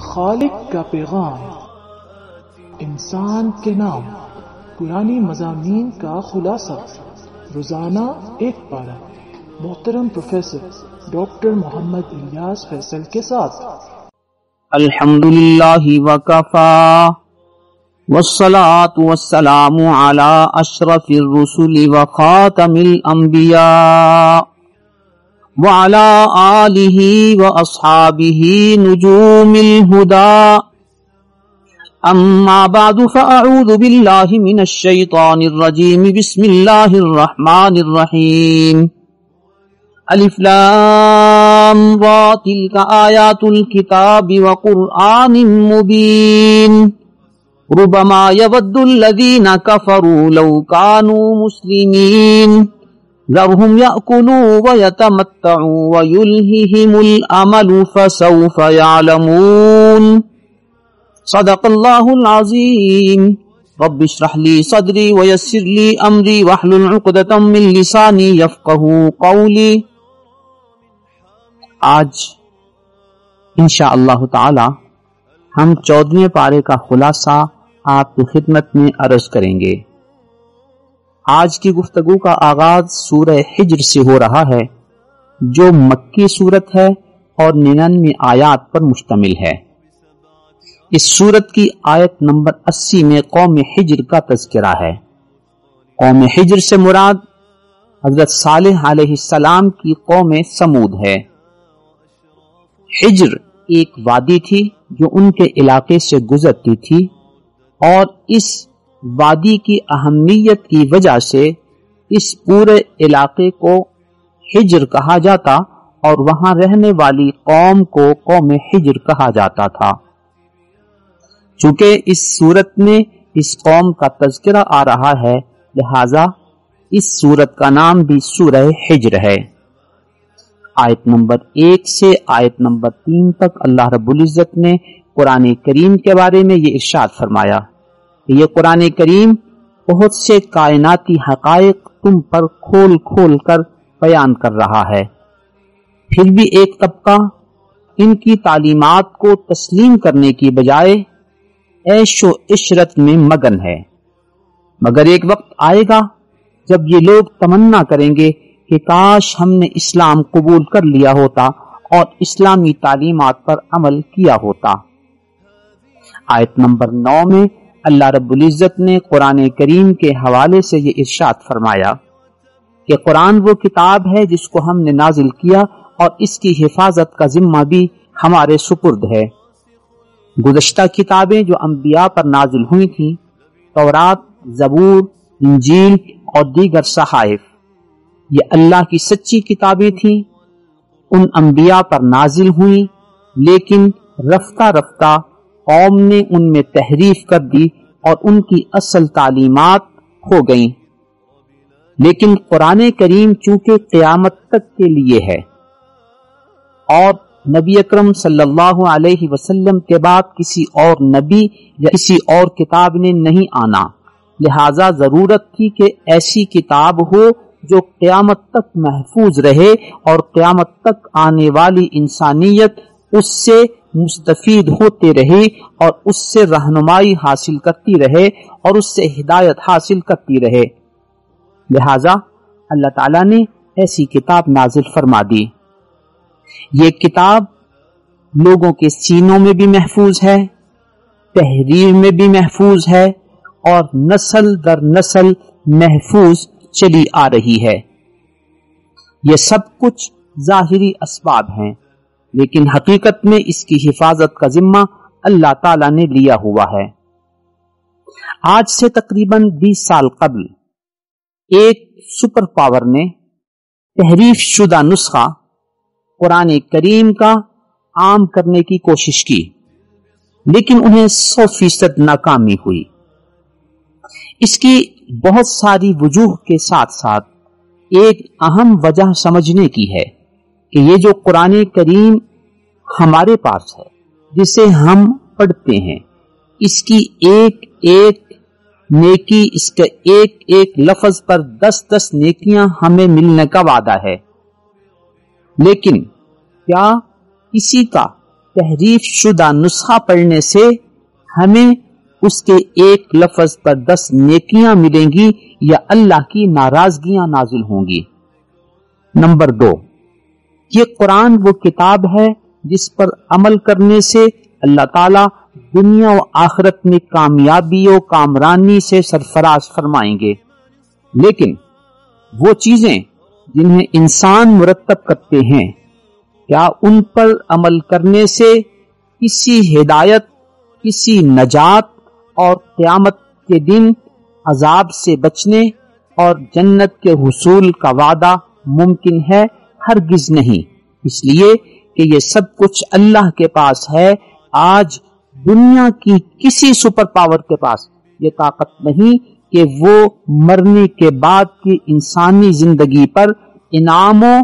خالق کا پیغام، انسان کے نام، پرانی مضامین کا خلاصہ، روزانہ ایک پارہ، محترم پروفیسر ڈاکٹر محمد الیاس فیصل کے ساتھ۔ الحمدللہ وکفا والصلاة والسلام علی اشرف الرسل وخاتم الانبیاء وعلى آلہ واصحابہ نجوم الہدى، اما بعد فاعوذ باللہ من الشیطان الرجیم، بسم اللہ الرحمن الرحیم۔ الف لام را تلک آیات الکتاب وقرآن مبین، ربما يود الذین کفروا لو كانوا مسلمین، ذرهم يأكلوا ويتمتعوا ويلههم الأمل فسوف يعلمون۔ صدق اللہ العظیم۔ رب اشرح لي صدری ويسر لي أمری واحلل عقدۃ من لسانی يفقهوا قولی۔ آج انشاءاللہ تعالی ہم 14ویں پارے کا خلاصہ آپ کی خدمت میں عرض کریں گے۔ آج کی گفتگو کا آغاز سورہ حجر سے ہو رہا ہے، جو مکی سورت ہے اور 99 آیات پر مشتمل ہے۔ اس سورت کی آیت نمبر 80 میں قوم حجر کا تذکرہ ہے۔ قوم حجر سے مراد حضرت صالح علیہ السلام کی قوم سمود ہے۔ حجر ایک وادی تھی جو ان کے علاقے سے گزرتی تھی، اور اس وادی کی اہمیت کی وجہ سے اس پورے علاقے کو حجر کہا جاتا اور وہاں رہنے والی قوم کو قوم حجر کہا جاتا تھا۔ چونکہ اس صورت میں اس قوم کا تذکرہ آ رہا ہے، لہذا اس صورت کا نام بھی سورہ حجر ہے۔ آیت نمبر 1 سے آیت نمبر 3 تک اللہ رب العزت نے قرآن کریم کے بارے میں یہ ارشاد فرمایا کہ یہ قرآن کریم بہت سے کائناتی حقائق تم پر کھول کھول کر بیان کر رہا ہے، پھر بھی ایک طبقہ ان کی تعلیمات کو تسلیم کرنے کی بجائے عیش و عشرت میں مگن ہے۔ مگر ایک وقت آئے گا جب یہ لوگ تمنا کریں گے کہ کاش ہم نے اسلام قبول کر لیا ہوتا اور اسلامی تعلیمات پر عمل کیا ہوتا۔ آیت نمبر 9 میں اللہ رب العزت نے قرآن کریم کے حوالے سے یہ ارشاد فرمایا کہ قرآن وہ کتاب ہے جس کو ہم نے نازل کیا اور اس کی حفاظت کا ذمہ بھی ہمارے سپرد ہے۔ گزشتہ کتابیں جو انبیاء پر نازل ہوئی تھیں، تورات، زبور، انجیل اور دیگر صحائف، یہ اللہ کی سچی کتابیں تھیں، ان انبیاء پر نازل ہوئیں، لیکن رفتہ رفتہ قوم نے ان میں تحریف کر دی اور ان کی اصل تعلیمات کھو گئیں۔ لیکن قرآن کریم چونکہ قیامت تک کے لیے ہے اور نبی اکرم صلی اللہ علیہ وسلم کے بعد کسی اور نبی یا کسی اور کتاب نے نہیں آنا، لہذا ضرورت تھی کہ ایسی کتاب ہو جو قیامت تک محفوظ رہے اور قیامت تک آنے والی انسانیت اس سے مستفید ہوتے رہے اور اس سے رہنمائی حاصل کرتی رہے اور اس سے ہدایت حاصل کرتی رہے، لہذا اللہ تعالیٰ نے ایسی کتاب نازل فرما دی۔ یہ کتاب لوگوں کے سینوں میں بھی محفوظ ہے، تحریر میں بھی محفوظ ہے اور نسل در نسل محفوظ چلی آ رہی ہے۔ یہ سب کچھ ظاہری اسباب ہیں، لیکن حقیقت میں اس کی حفاظت کا ذمہ اللہ تعالیٰ نے لیا ہوا ہے۔ آج سے تقریباً 20 سال قبل ایک سپر پاور نے تحریف شدہ نسخہ قرآن کریم کا عام کرنے کی کوشش کی، لیکن انہیں 100% ناکامی ہوئی۔ اس کی بہت ساری وجوہ کے ساتھ ساتھ ایک اہم وجہ سمجھنے کی ہے کہ یہ جو قرآن کریم ہمارے پاس ہے، جسے ہم پڑھتے ہیں، اس کی ایک ایک نیکی، اس کے ایک ایک لفظ پر 10 نیکیاں ہمیں ملنے کا وعدہ ہے۔ لیکن کیا کسی کا تحریف شدہ نسخہ پڑھنے سے ہمیں اس کے ایک لفظ پر 10 نیکیاں ملیں گی یا اللہ کی ناراضگیاں نازل ہوں گی؟ نمبر 2، یہ قرآن وہ کتاب ہے جس پر عمل کرنے سے اللہ تعالی دنیا و آخرت میں کامیابی و کامرانی سے سرفراز فرمائیں گے، لیکن وہ چیزیں جنہیں انسان مرتب کرتے ہیں، کیا ان پر عمل کرنے سے کسی ہدایت، کسی نجات اور قیامت کے دن عذاب سے بچنے اور جنت کے حصول کا وعدہ ممکن ہے؟ ہرگز نہیں، اس لیے کہ یہ سب کچھ اللہ کے پاس ہے۔ آج دنیا کی کسی سپر پاور کے پاس یہ طاقت نہیں کہ وہ مرنے کے بعد کی انسانی زندگی پر انعام و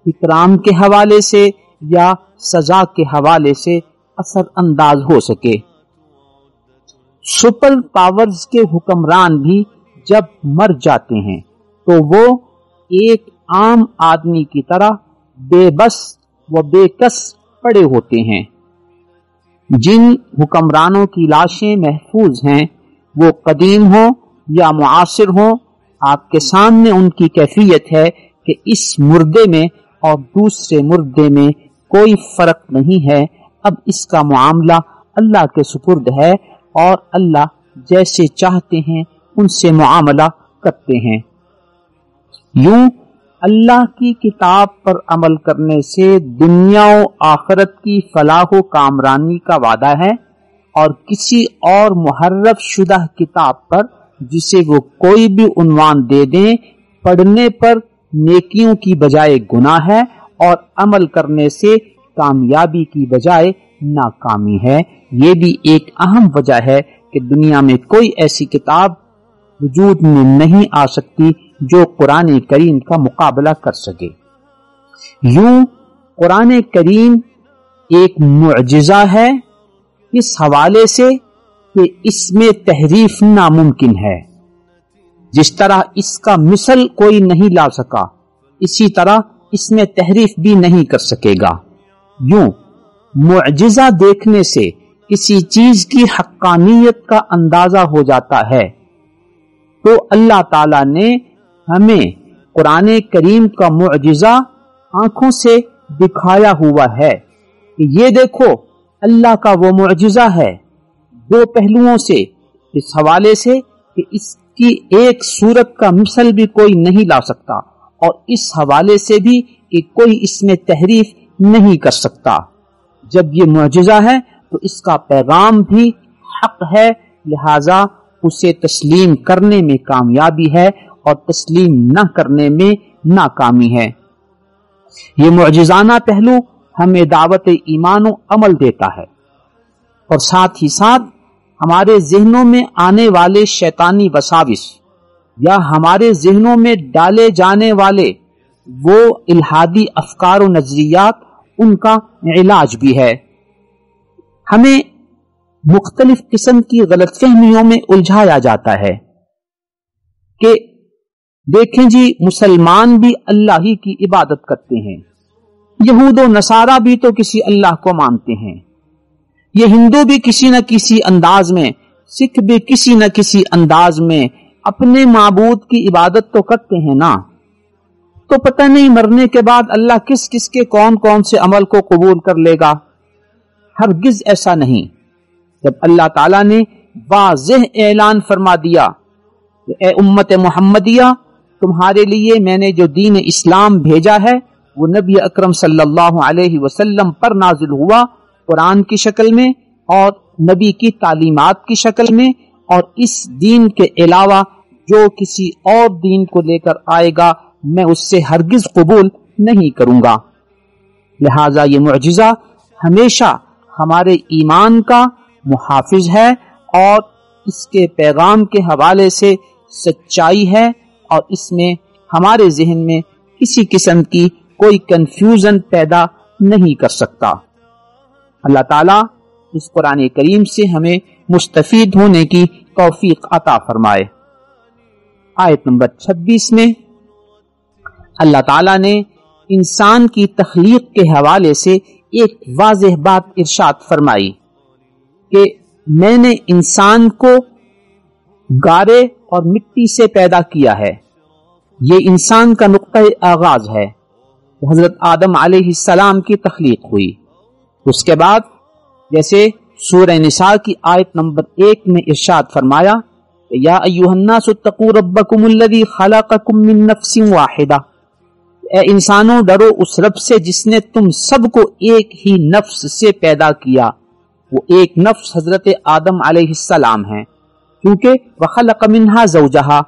اکرام کے حوالے سے یا سزا کے حوالے سے اثر انداز ہو سکے۔ سپر پاورز کے حکمران بھی جب مر جاتے ہیں تو وہ ایک عام آدمی کی طرح بے بس و بے کس پڑے ہوتے ہیں۔ جن حکمرانوں کی لاشیں محفوظ ہیں وہ قدیم ہوں یا معاصر ہوں، آپ کے سامنے ان کی کیفیت ہے کہ اس مردے میں اور دوسرے مردے میں کوئی فرق نہیں ہے۔ اب اس کا معاملہ اللہ کے سپرد ہے اور اللہ جیسے چاہتے ہیں ان سے معاملہ کرتے ہیں۔ یوں اللہ کی کتاب پر عمل کرنے سے دنیا و آخرت کی فلاح و کامرانی کا وعدہ ہے، اور کسی اور محرف شدہ کتاب پر جسے وہ کوئی بھی عنوان دے دیں، پڑھنے پر نیکیوں کی بجائے گناہ ہے اور عمل کرنے سے کامیابی کی بجائے ناکامی ہے۔ یہ بھی ایک اہم وجہ ہے کہ دنیا میں کوئی ایسی کتاب وجود میں نہیں آ سکتی جو قرآن کریم کا مقابلہ کر سکے۔ یوں قرآن کریم ایک معجزہ ہے اس حوالے سے کہ اس میں تحریف ناممکن ہے۔ جس طرح اس کا مثل کوئی نہیں لا سکا، اسی طرح اس میں تحریف بھی نہیں کر سکے گا۔ یوں معجزہ دیکھنے سے کسی چیز کی حقانیت کا اندازہ ہو جاتا ہے، تو اللہ تعالی نے ہمیں قرآن کریم کا معجزہ آنکھوں سے دکھایا ہوا ہے کہ یہ دیکھو اللہ کا وہ معجزہ ہے، دو پہلوؤں سے، اس حوالے سے کہ اس کی ایک صورت کا مثل بھی کوئی نہیں لا سکتا، اور اس حوالے سے بھی کہ کوئی اس میں تحریف نہیں کر سکتا۔ جب یہ معجزہ ہے تو اس کا پیغام بھی حق ہے، لہذا اسے تسلیم کرنے میں کامیابی ہے اور تسلیم نہ کرنے میں ناکامی ہے۔ یہ معجزانہ پہلو ہمیں دعوت ایمان و عمل دیتا ہے، اور ساتھ ہی ساتھ ہمارے ذہنوں میں آنے والے شیطانی وساوس یا ہمارے ذہنوں میں ڈالے جانے والے وہ الہادی افکار و نظریات، ان کا علاج بھی ہے۔ ہمیں مختلف قسم کی غلط فہمیوں میں الجھایا جاتا ہے کہ دیکھیں جی مسلمان بھی اللہ ہی کی عبادت کرتے ہیں، یہود و نصارہ بھی تو کسی اللہ کو مانتے ہیں، یہ ہندو بھی کسی نہ کسی انداز میں، سکھ بھی کسی نہ کسی انداز میں اپنے معبود کی عبادت تو کرتے ہیں نا، تو پتہ نہیں مرنے کے بعد اللہ کس کس کے کون کون سے عمل کو قبول کر لے گا۔ ہرگز ایسا نہیں۔ جب اللہ تعالیٰ نے واضح اعلان فرما دیا کہ اے امت محمدیہ، تمہارے لیے میں نے جو دین اسلام بھیجا ہے وہ نبی اکرم صلی اللہ علیہ وسلم پر نازل ہوا، قرآن کی شکل میں اور نبی کی تعلیمات کی شکل میں، اور اس دین کے علاوہ جو کسی اور دین کو لے کر آئے گا میں اس سے ہرگز قبول نہیں کروں گا۔ لہذا یہ معجزہ ہمیشہ ہمارے ایمان کا محافظ ہے اور اس کے پیغام کے حوالے سے سچائی ہے، اور اس میں ہمارے ذہن میں کسی قسم کی کوئی کنفیوژن پیدا نہیں کر سکتا۔ اللہ تعالیٰ اس قرآن کریم سے ہمیں مستفید ہونے کی توفیق عطا فرمائے۔ آیت نمبر 26 میں اللہ تعالیٰ نے انسان کی تخلیق کے حوالے سے ایک واضح بات ارشاد فرمائی کہ میں نے انسان کو گارے اور مٹی سے پیدا کیا ہے. یہ انسان کا نقطہ آغاز ہے. حضرت آدم علیہ السلام کی تخلیق ہوئی. اس کے بعد جیسے سورہ نساء کی آیت نمبر 1 میں ارشاد فرمایا کہ یا ایھا الناس اتقوا ربکم الذی خلقکم من نفس واحدہ، اے انسانوں ڈرو اس رب سے جس نے تم سب کو ایک ہی نفس سے پیدا کیا. وہ ایک نفس حضرت آدم علیہ السلام ہیں، کیونکہ وخلق منہا زوجہا،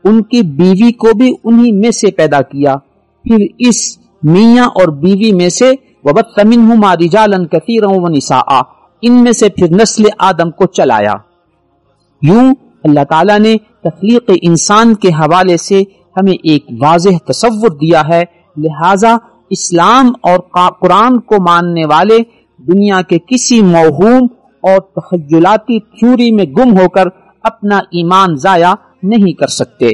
ان کی بیوی کو بھی انہی میں سے پیدا کیا. پھر اس میاں اور بیوی میں سے وبث منہما رجالا کثیرا ونساء، ان میں سے پھر نسل آدم کو چلایا. یوں اللہ تعالیٰ نے تخلیق انسان کے حوالے سے ہمیں ایک واضح تصور دیا ہے. لہذا اسلام اور قرآن کو ماننے والے دنیا کے کسی موہوم اور تخیلاتی تھیوری میں گم ہو کر اپنا ایمان ضائع نہیں کر سکتے.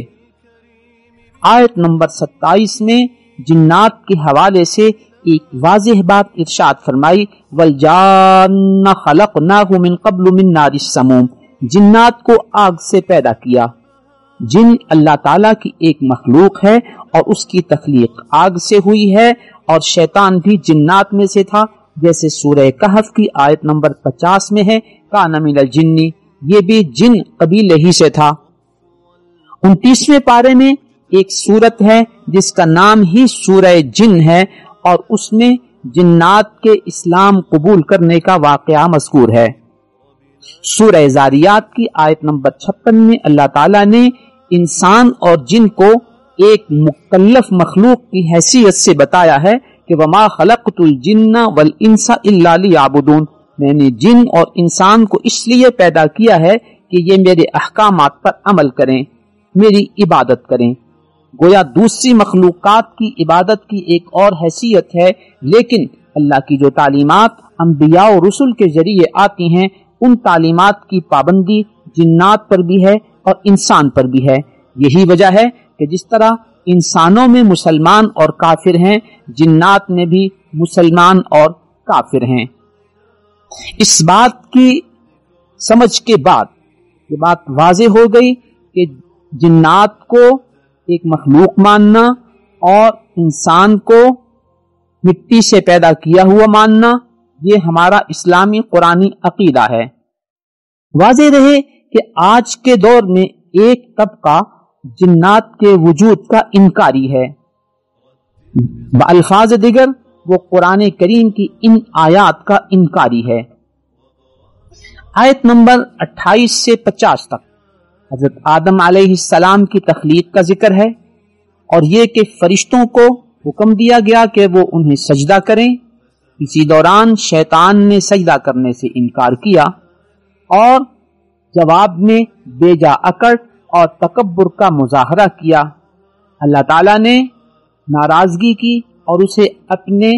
آیت نمبر 27 میں جنات کے حوالے سے ایک واضح بات ارشاد فرمائی وَالْجَانَّ خَلَقْنَاهُ مِنْ قَبْلُ مِنْ نَارِ السَّمُومِ، جنات کو آگ سے پیدا کیا. جن اللہ تعالیٰ کی ایک مخلوق ہے اور اس کی تخلیق آگ سے ہوئی ہے، اور شیطان بھی جنات میں سے تھا، جیسے سورہ کہف کی آیت نمبر 50 میں ہے کان من الجن، یہ بھی جن قبیلے ہی سے تھا. 29ویں پارے میں ایک سورت ہے جس کا نام ہی سورہ جن ہے، اور اس میں جنات کے اسلام قبول کرنے کا واقعہ مذکور ہے. سورہ زاریات کی آیت نمبر 56 میں اللہ تعالیٰ نے انسان اور جن کو ایک مکلف مخلوق کی حیثیت سے بتایا ہے کہ وما خلقت الجن والانس الا لیعبدون، میں نے جن اور انسان کو اس لیے پیدا کیا ہے کہ یہ میرے احکامات پر عمل کریں، میری عبادت کریں. گویا دوسری مخلوقات کی عبادت کی ایک اور حیثیت ہے، لیکن اللہ کی جو تعلیمات انبیاء و رسل کے ذریعے آتی ہیں ان تعلیمات کی پابندی جنات پر بھی ہے اور انسان پر بھی ہے. یہی وجہ ہے کہ جس طرح انسانوں میں مسلمان اور کافر ہیں، جنات میں بھی مسلمان اور کافر ہیں. اس بات کی سمجھ کے بعد یہ بات واضح ہو گئی کہ جنات کو ایک مخلوق ماننا اور انسان کو مٹی سے پیدا کیا ہوا ماننا یہ ہمارا اسلامی قرآنی عقیدہ ہے. واضح رہے کہ آج کے دور میں ایک طبقہ جنات کے وجود کا انکاری ہے. بالفاظ دیگر وہ قرآن کریم کی ان آیات کا انکاری ہے. آیت نمبر 28 سے 50 تک حضرت آدم علیہ السلام کی تخلیق کا ذکر ہے، اور یہ کہ فرشتوں کو حکم دیا گیا کہ وہ انہیں سجدہ کریں. اسی دوران شیطان نے سجدہ کرنے سے انکار کیا اور جواب میں بے جا اکڑ اور تکبر کا مظاہرہ کیا. اللہ تعالیٰ نے ناراضگی کی اور اسے اپنے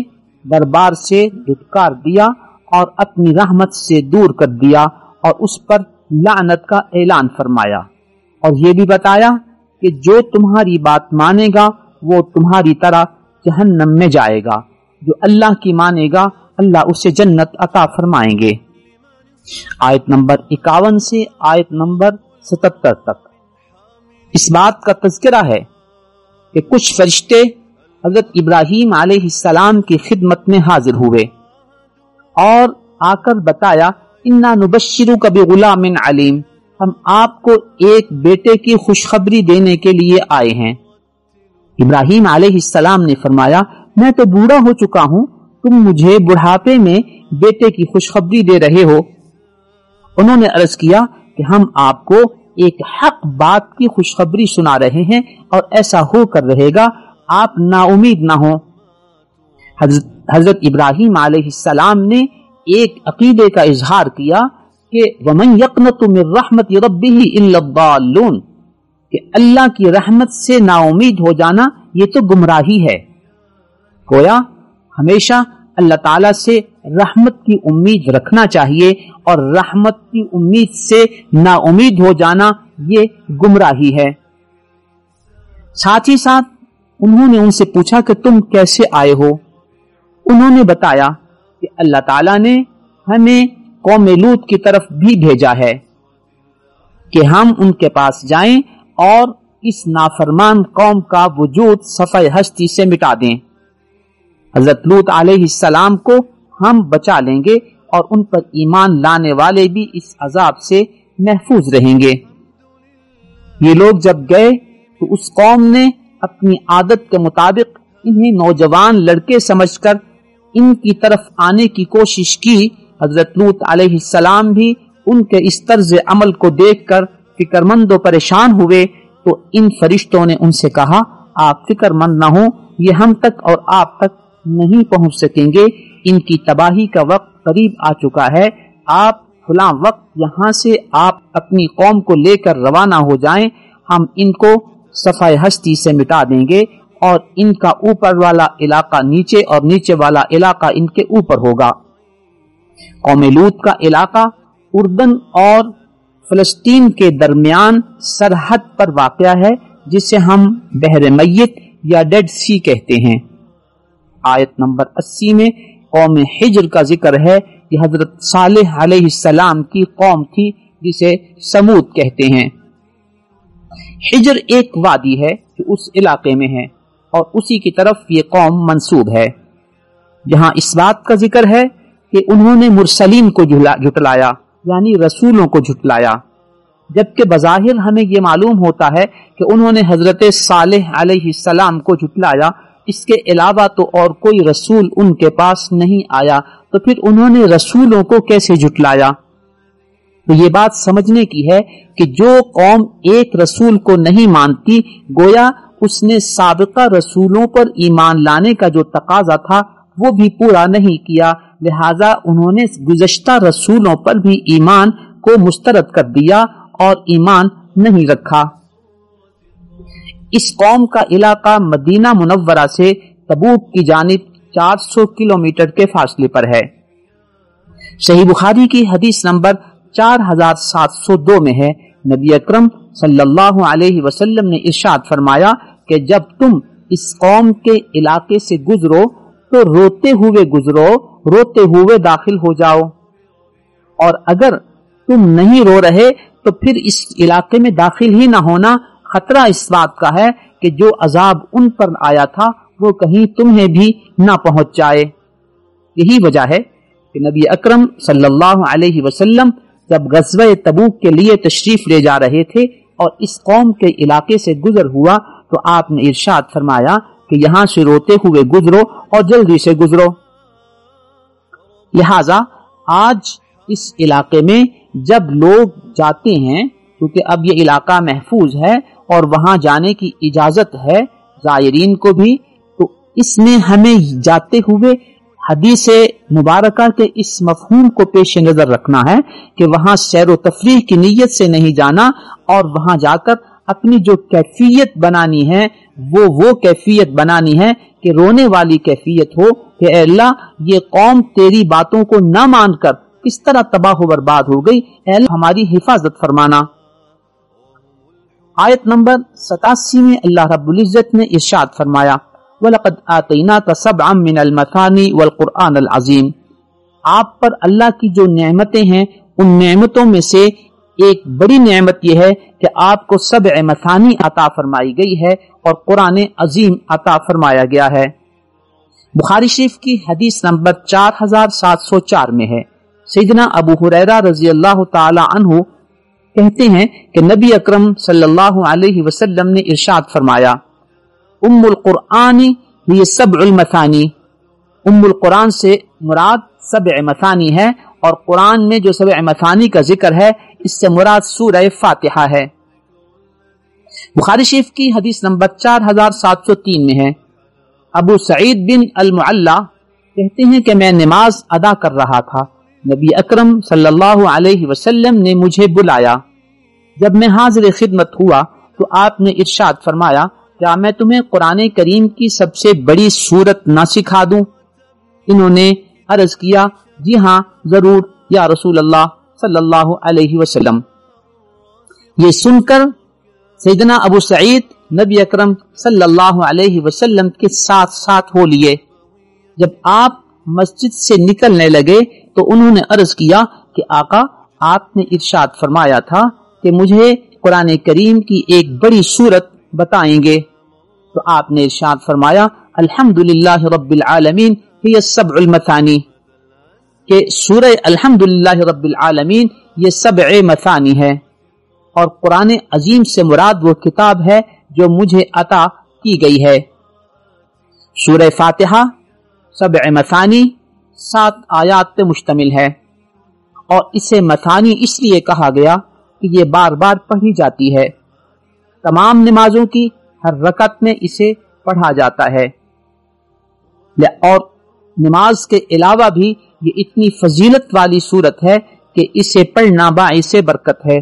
دربار سے دھتکار دیا اور اپنی رحمت سے دور کر دیا اور اس پر لعنت کا اعلان فرمایا، اور یہ بھی بتایا کہ جو تمہاری بات مانے گا وہ تمہاری طرح جہنم میں جائے گا، جو اللہ کی مانے گا اللہ اسے جنت عطا فرمائیں گے. آیت نمبر 51 سے آیت نمبر 77 تک اس بات کا تذکرہ ہے کہ کچھ فرشتے حضرت ابراہیم علیہ السلام کی خدمت میں حاضر ہوئے اور آ کر بتایا انا نبشرک بغلام علیم، ہم آپ کو ایک بیٹے کی خوشخبری دینے کے لیے آئے ہیں. ابراہیم علیہ السلام نے فرمایا میں تو بوڑھا ہو چکا ہوں، تم مجھے بڑھاپے میں بیٹے کی خوشخبری دے رہے ہو. انہوں نے عرض کیا کہ ہم آپ کو ایک حق بات کی خوشخبری سنا رہے ہیں اور ایسا ہو کر رہے گا، آپ نا امید نہ ہوں. حضرت ابراہیم علیہ السلام نے ایک عقیدے کا اظہار کیا کہ وَمَن يَقْنَطُ مِن رَحْمَةِ رَبِّهِ إِلَّا الضَّالُّونَ، کہ اللہ کی رحمت سے نا امید ہو جانا یہ تو گمراہی ہے. گویا ہمیشہ اللہ تعالیٰ سے رحمت کی امید رکھنا چاہیے، اور رحمت کی امید سے نا امید ہو جانا یہ گمراہی ہے. ساتھ ہی ساتھ انہوں نے ان سے پوچھا کہ تم کیسے آئے ہو؟ انہوں نے بتایا کہ اللہ تعالیٰ نے ہمیں قوم لوط کی طرف بھی بھیجا ہے کہ ہم ان کے پاس جائیں اور اس نافرمان قوم کا وجود صفحہ ہستی سے مٹا دیں۔ حضرت لوط علیہ السلام کو ہم بچا لیں گے اور ان پر ایمان لانے والے بھی اس عذاب سے محفوظ رہیں گے۔ یہ لوگ جب گئے تو اس قوم نے اپنی عادت کے مطابق انہیں نوجوان لڑکے سمجھ کر ان کی طرف آنے کی کوشش کی۔ حضرت لوط علیہ السلام بھی ان کے اس طرز عمل کو دیکھ کر فکر مند و پریشان ہوئے تو ان فرشتوں نے ان سے کہا آپ فکر مند نہ ہوں، یہ ہم تک اور آپ تک نہیں پہنچ سکیں گے، ان کی تباہی کا وقت قریب آ چکا ہے، آپ فلاں وقت یہاں سے آپ اپنی قوم کو لے کر روانہ ہو جائیں، ہم ان کو صفحہ ہستی سے مٹا دیں گے اور ان کا اوپر والا علاقہ نیچے اور نیچے والا علاقہ ان کے اوپر ہوگا۔ قوم لوط کا علاقہ اردن اور فلسطین کے درمیان سرحد پر واقع ہے، جسے ہم بحر میت یا ڈیڈ سی کہتے ہیں۔ آیت نمبر 80 میں قوم حجر کا ذکر ہے، یہ حضرت صالح علیہ السلام کی قوم تھی جسے سمود کہتے ہیں۔ حجر ایک وادی ہے جو اس علاقے میں ہے اور اسی کی طرف یہ قوم منسوب ہے، جہاں اس بات کا ذکر ہے کہ انہوں نے مرسلین کو جھٹلایا، یعنی رسولوں کو جھٹلایا، جبکہ بظاہر ہمیں یہ معلوم ہوتا ہے کہ انہوں نے حضرت صالح علیہ السلام کو جھٹلایا، اس کے علاوہ تو اور کوئی رسول ان کے پاس نہیں آیا، تو پھر انہوں نے رسولوں کو کیسے جھٹلایا؟ تو یہ بات سمجھنے کی ہے کہ جو قوم ایک رسول کو نہیں مانتی، گویا اس نے سابقہ رسولوں پر ایمان لانے کا جو تقاضا تھا وہ بھی پورا نہیں کیا، لہذا انہوں نے گزشتہ رسولوں پر بھی ایمان کو مسترد کر دیا اور ایمان نہیں رکھا۔ اس قوم کا علاقہ مدینہ منورہ سے تبوک کی جانب 400 کلومیٹر کے فاصلے پر ہے۔ صحیح بخاری کی حدیث نمبر 4702 میں ہے، نبی اکرم صلی اللہ علیہ وسلم نے ارشاد فرمایا کہ جب تم اس قوم کے علاقے سے گزرو تو روتے ہوئے گزرو، روتے ہوئے داخل ہو جاؤ، اور اگر تم نہیں رو رہے تو پھر اس علاقے میں داخل ہی نہ ہونا، خطرہ اس بات کا ہے کہ جو عذاب ان پر آیا تھا وہ کہیں تمہیں بھی نہ پہنچ جائے۔ یہی وجہ ہے کہ نبی اکرم صلی اللہ علیہ وسلم جب غزوہ تبوک کے لیے تشریف لے جا رہے تھے اور اس قوم کے علاقے سے گزر ہوا تو آپ نے ارشاد فرمایا کہ یہاں سے روتے ہوئے گزرو اور جلدی سے گزرو۔ لہذا آج اس علاقے میں جب لوگ جاتے ہیں، کیونکہ اب یہ علاقہ محفوظ ہے اور وہاں جانے کی اجازت ہے زائرین کو بھی، تو اس میں ہمیں جاتے ہوئے حدیث مبارکہ کے اس مفہوم کو پیش نظر رکھنا ہے کہ وہاں سیر و تفریح کی نیت سے نہیں جانا، اور وہاں جا کر اپنی جو کیفیت بنانی ہے وہ کیفیت بنانی ہے کہ رونے والی کیفیت ہو کہ اے اللہ یہ قوم تیری باتوں کو نہ مان کر کس طرح تباہ و برباد ہو گئی، اے اللہ ہماری حفاظت فرمانا۔ آیت نمبر 87 میں اللہ رب العزت نے ارشاد فرمایا وَلَقَدْ آتَيْنَاكَ سَبْعًا مِنَ الْمَثَانِي وَالْقُرْآنَ الْعَظِيمِ، آپ پر اللہ کی جو نعمتیں ہیں ان نعمتوں میں سے ایک بڑی نعمت یہ ہے کہ آپ کو 7 مثانی عطا فرمائی گئی ہے اور قرآن عظیم عطا فرمایا گیا ہے۔ بخاری شریف کی حدیث نمبر 4704 میں ہے، سیدنا ابو ہریرہ رضی اللہ تعالی عنہ کہتے ہیں کہ نبی اکرم صلی اللہ علیہ وسلم نے ارشاد فرمایا ام القرآن یہ 7 المثانی، ام القرآن سے مراد 7 مثانی ہے، اور قرآن میں جو 7 مثانی کا ذکر ہے اس سے مراد سورہ فاتحہ ہے۔ بخاری شریف کی حدیث نمبر 4703 میں ہے، ابو سعید بن المعلا کہتے ہیں کہ میں نماز ادا کر رہا تھا، نبی اکرم صلی اللہ علیہ وسلم نے مجھے بلایا، جب میں حاضر خدمت ہوا تو آپ نے ارشاد فرمایا کیا میں تمہیں قرآن کریم کی سب سے بڑی سورت نہ سکھا دوں؟ انہوں نے عرض کیا جی ہاں ضرور یا رسول اللہ صلی اللہ علیہ وسلم۔ یہ سن کر سیدنا ابو سعید نبی اکرم صلی اللہ علیہ وسلم کے ساتھ ساتھ ہو لیے۔ جب آپ مسجد سے نکلنے لگے تو انہوں نے عرض کیا کہ آقا، آپ نے ارشاد فرمایا تھا کہ مجھے قرآن کریم کی ایک بڑی سورت بتائیں گے، تو آپ نے ارشاد فرمایا الحمدللہ رب العالمین ہی السبع المثانی، کہ سورہ الحمدللہ رب العالمین یہ سبع مثانی ہے، اور قرآن عظیم سے مراد وہ کتاب ہے جو مجھے عطا کی گئی ہے۔ سورہ فاتحہ سبع مثانی 7 آیات پہ مشتمل ہے، اور اسے مثانی اس لیے کہا گیا کہ یہ بار بار پڑھی جاتی ہے، تمام نمازوں کی ہر رکعت میں اسے پڑھا جاتا ہے، اور نماز کے علاوہ بھی یہ اتنی فضیلت والی سورت ہے کہ اسے پڑھنا باعث برکت ہے۔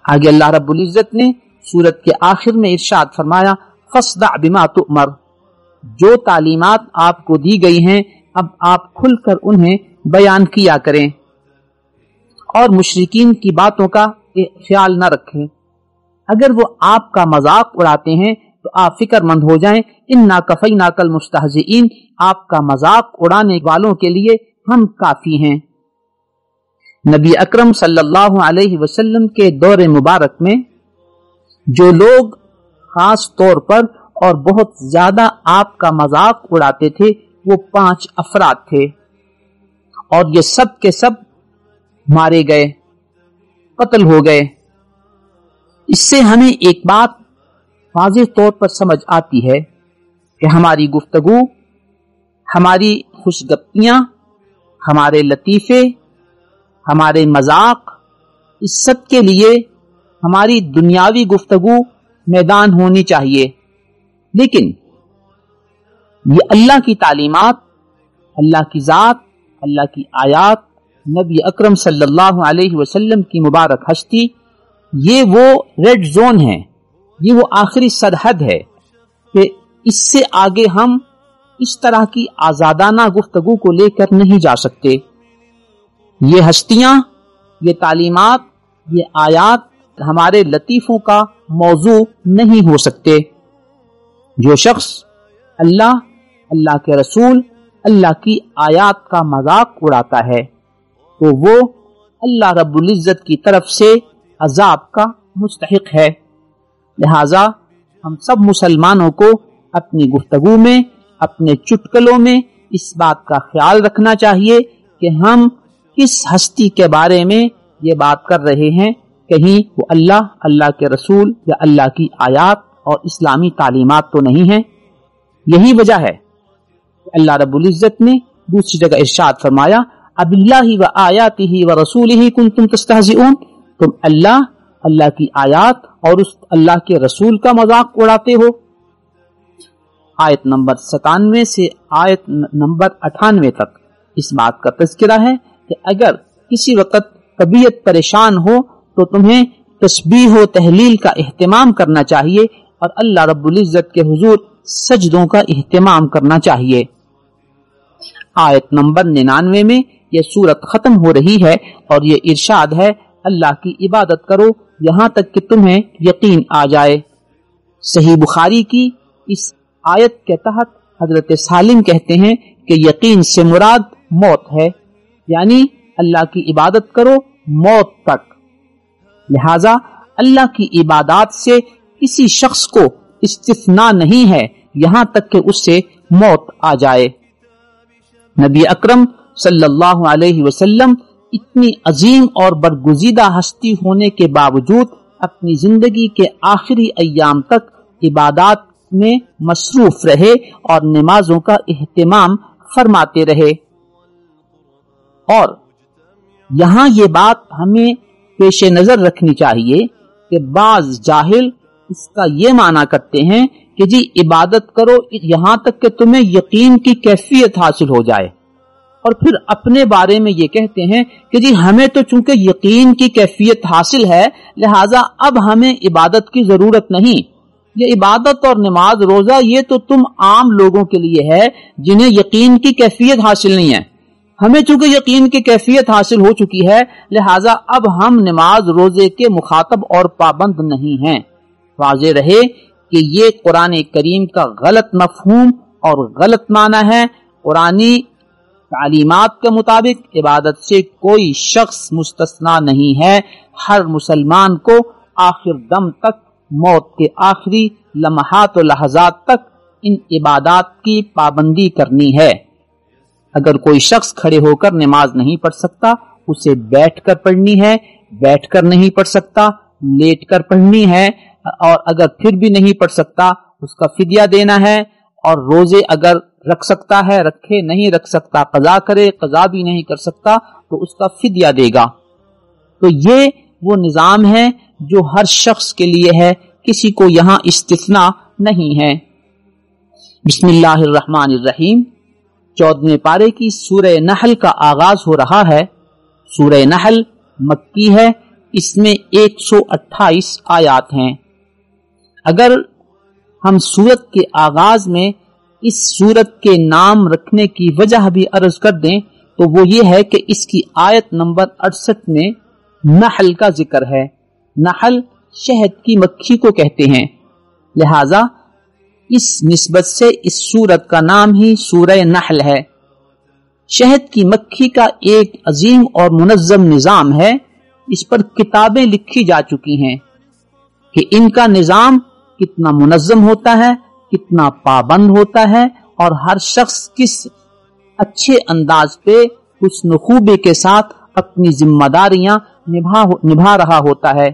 آگے اللہ رب العزت نے سورت کے آخر میں ارشاد فرمایا فاصدع بما تؤمر، جو تعلیمات آپ کو دی گئی ہیں اب آپ کھل کر انہیں بیان کیا کریں، اور مشرکین کی باتوں کا خیال نہ رکھیں، اگر وہ آپ کا مذاق اڑاتے ہیں تو آپ فکر مند ہو جائیں، انا کفیناک المستہزئین، آپ کا مذاق اڑانے والوں کے لیے ہم کافی ہیں۔ نبی اکرم صلی اللہ علیہ وسلم کے دور مبارک میں جو لوگ خاص طور پر اور بہت زیادہ آپ کا مذاق اڑاتے تھے وہ 5 افراد تھے، اور یہ سب کے سب مارے گئے، قتل ہو گئے۔ اس سے ہمیں ایک بات واضح طور پر سمجھ آتی ہے کہ ہماری گفتگو، ہماری خوش گپیاں، ہمارے لطیفے، ہمارے مذاق، اس سب کے لیے ہماری دنیاوی گفتگو میدان ہونی چاہیے، لیکن یہ اللہ کی تعلیمات، اللہ کی ذات، اللہ کی آیات، نبی اکرم صلی اللہ علیہ وسلم کی مبارک ہستی، یہ وہ ریڈ زون ہے، یہ وہ آخری سرحد ہے کہ اس سے آگے ہم اس طرح کی آزادانہ گفتگو کو لے کر نہیں جا سکتے۔ یہ ہستیاں، یہ تعلیمات، یہ آیات ہمارے لطیفوں کا موضوع نہیں ہو سکتے۔ جو شخص اللہ، اللہ کے رسول، اللہ کی آیات کا مذاق اڑاتا ہے تو وہ اللہ رب العزت کی طرف سے عذاب کا مستحق ہے۔ لہذا ہم سب مسلمانوں کو اپنی گفتگو میں، اپنے چٹکلوں میں اس بات کا خیال رکھنا چاہیے کہ ہم کس ہستی کے بارے میں یہ بات کر رہے ہیں، کہیں وہ اللہ، اللہ کے رسول یا اللہ کی آیات اور اسلامی تعلیمات تو نہیں ہیں۔ یہی وجہ ہے کہ اللہ رب العزت نے دوسری جگہ ارشاد فرمایا اب اللہ و آیاتہ و رسولہ کنتم تستہزئون، تم اللہ، اللہ کی آیات اور اس اللہ کے رسول کا مذاق اڑاتے ہو۔ آیت نمبر 97 سے آیت نمبر 98 تک اس بات کا تذکرہ ہے کہ اگر کسی وقت طبیعت پریشان ہو تو تمہیں تسبیح و تہلیل کا اہتمام کرنا چاہیے اور اللہ رب العزت کے حضور سجدوں کا اہتمام کرنا چاہیے۔ آیت نمبر 99 میں یہ سورت ختم ہو رہی ہے اور یہ ارشاد ہے اللہ کی عبادت کرو یہاں تک کہ تمہیں یقین آ جائے۔ صحیح بخاری کی اس آیت کے تحت حضرت سالم کہتے ہیں کہ یقین سے مراد موت ہے، یعنی اللہ کی عبادت کرو موت تک۔ لہذا اللہ کی عبادات سے کسی شخص کو استثناء نہیں ہے یہاں تک کہ اس سے موت آ جائے۔ نبی اکرم صلی اللہ علیہ وسلم اتنی عظیم اور برگزیدہ ہستی ہونے کے باوجود اپنی زندگی کے آخری ایام تک عبادات میں مصروف رہے اور نمازوں کا اہتمام فرماتے رہے۔ اور یہاں یہ بات ہمیں پیش نظر رکھنی چاہیے کہ بعض جاہل اس کا یہ معنی کرتے ہیں کہ جی عبادت کرو یہاں تک کہ تمہیں یقین کی کیفیت حاصل ہو جائے، اور پھر اپنے بارے میں یہ کہتے ہیں کہ جی ہمیں تو چونکہ یقین کی کیفیت حاصل ہے لہٰذا اب ہمیں عبادت کی ضرورت نہیں۔ یہ عبادت اور نماز روزہ یہ تو تم عام لوگوں کے لیے ہے جنہیں یقین کی کیفیت حاصل نہیں ہے، ہمیں چونکہ یقین کی کیفیت حاصل ہو چکی ہے لہٰذا اب ہم نماز روزے کے مخاطب اور پابند نہیں ہیں۔ واضح رہے کہ یہ قرآن کریم کا غلط مفہوم اور غلط معنی ہے۔ قرآنی تعلیمات کے مطابق عبادت سے کوئی شخص مستثنا نہیں ہے۔ ہر مسلمان کو آخر دم تک، موت کے آخری لمحات و لحظات تک ان عبادات کی پابندی کرنی ہے۔ اگر کوئی شخص کھڑے ہو کر نماز نہیں پڑھ سکتا، اسے بیٹھ کر پڑھنی ہے۔ بیٹھ کر نہیں پڑھ سکتا، لیٹ کر پڑھنی ہے، اور اگر پھر بھی نہیں پڑھ سکتا اس کا فدیہ دینا ہے۔ اور روزے اگر رکھ سکتا ہے رکھے، نہیں رکھ سکتا قضا کرے، قضا بھی نہیں کر سکتا تو اس کا فدیہ دے گا۔ تو یہ وہ نظام ہے جو ہر شخص کے لیے ہے، کسی کو یہاں استثناء نہیں ہے۔ بسم اللہ الرحمن الرحیم۔ 14ویں پارے کی سورہ نحل کا آغاز ہو رہا ہے۔ سورہ نحل مکی ہے، اس میں 128 آیات ہیں۔ اگر ہم سورت کے آغاز میں اس سورت کے نام رکھنے کی وجہ بھی عرض کر دیں تو وہ یہ ہے کہ اس کی آیت نمبر 68 میں نحل کا ذکر ہے۔ نحل شہد کی مکھی کو کہتے ہیں، لہذا اس نسبت سے اس سورت کا نام ہی سورہ نحل ہے۔ شہد کی مکھی کا ایک عظیم اور منظم نظام ہے۔ اس پر کتابیں لکھی جا چکی ہیں کہ ان کا نظام کتنا منظم ہوتا ہے، کتنا پابند ہوتا ہے، اور ہر شخص کس اچھے انداز پہ حسن خوبی کے ساتھ اپنی ذمہ داریاں نبھا رہا ہوتا ہے،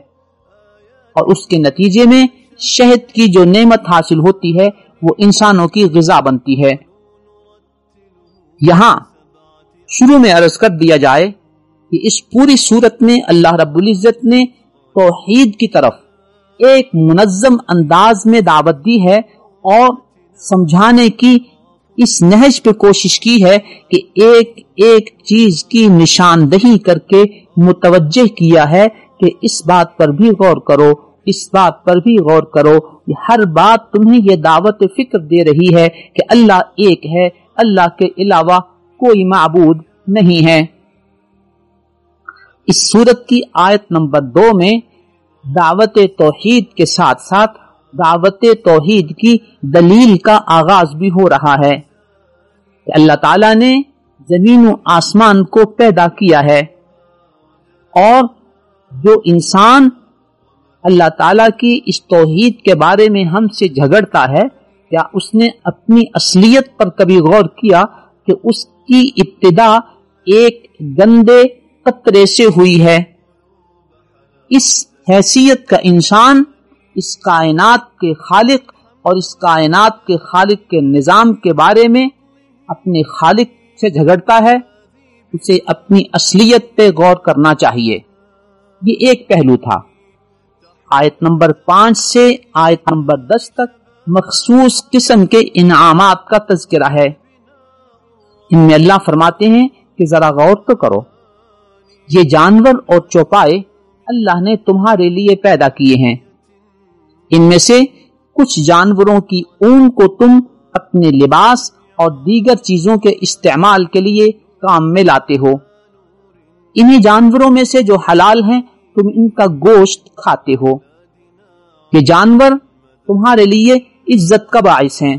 اور اس کے نتیجے میں شہد کی جو نعمت حاصل ہوتی ہے وہ انسانوں کی غذا بنتی ہے۔ یہاں شروع میں عرض کر دیا جائے کہ اس پوری صورت میں اللہ رب العزت نے توحید کی طرف ایک منظم انداز میں دعوت دی ہے، اور سمجھانے کی اس نہج پہ کوشش کی ہے کہ ایک ایک چیز کی نشاندہی کر کے متوجہ کیا ہے کہ اس بات پر بھی غور کرو، اس بات پر بھی غور کرو۔ ہر بات تمہیں یہ دعوت فکر دے رہی ہے کہ اللہ ایک ہے، اللہ کے علاوہ کوئی معبود نہیں ہے۔ اس سورت کی آیت نمبر 2 میں دعوت توحید کے ساتھ ساتھ دعوت توحید کی دلیل کا آغاز بھی ہو رہا ہے کہ اللہ تعالیٰ نے زمین و آسمان کو پیدا کیا ہے، اور جو انسان اللہ تعالیٰ کی اس توحید کے بارے میں ہم سے جھگڑتا ہے، کیا اس نے اپنی اصلیت پر کبھی غور کیا کہ اس کی ابتدا ایک گندے قطرے سے ہوئی ہے؟ اس حیثیت کا انسان اس کائنات کے خالق اور اس کائنات کے خالق کے نظام کے بارے میں اپنے خالق سے جھگڑتا ہے، اسے اپنی اصلیت پہ غور کرنا چاہیے۔ یہ ایک پہلو تھا۔ آیت نمبر 5 سے آیت نمبر 10 تک مخصوص قسم کے انعامات کا تذکرہ ہے۔ ان میں اللہ فرماتے ہیں کہ ذرا غور تو کرو، یہ جانور اور چوپائے اللہ نے تمہارے لیے پیدا کیے ہیں۔ ان میں سے کچھ جانوروں کی اون کو تم اپنے لباس اور دیگر چیزوں کے استعمال کے لیے کام میں لاتے ہو۔ انہی جانوروں میں سے جو حلال ہیں تم ان کا گوشت کھاتے ہو۔ یہ جانور تمہارے لیے عزت کا باعث ہیں۔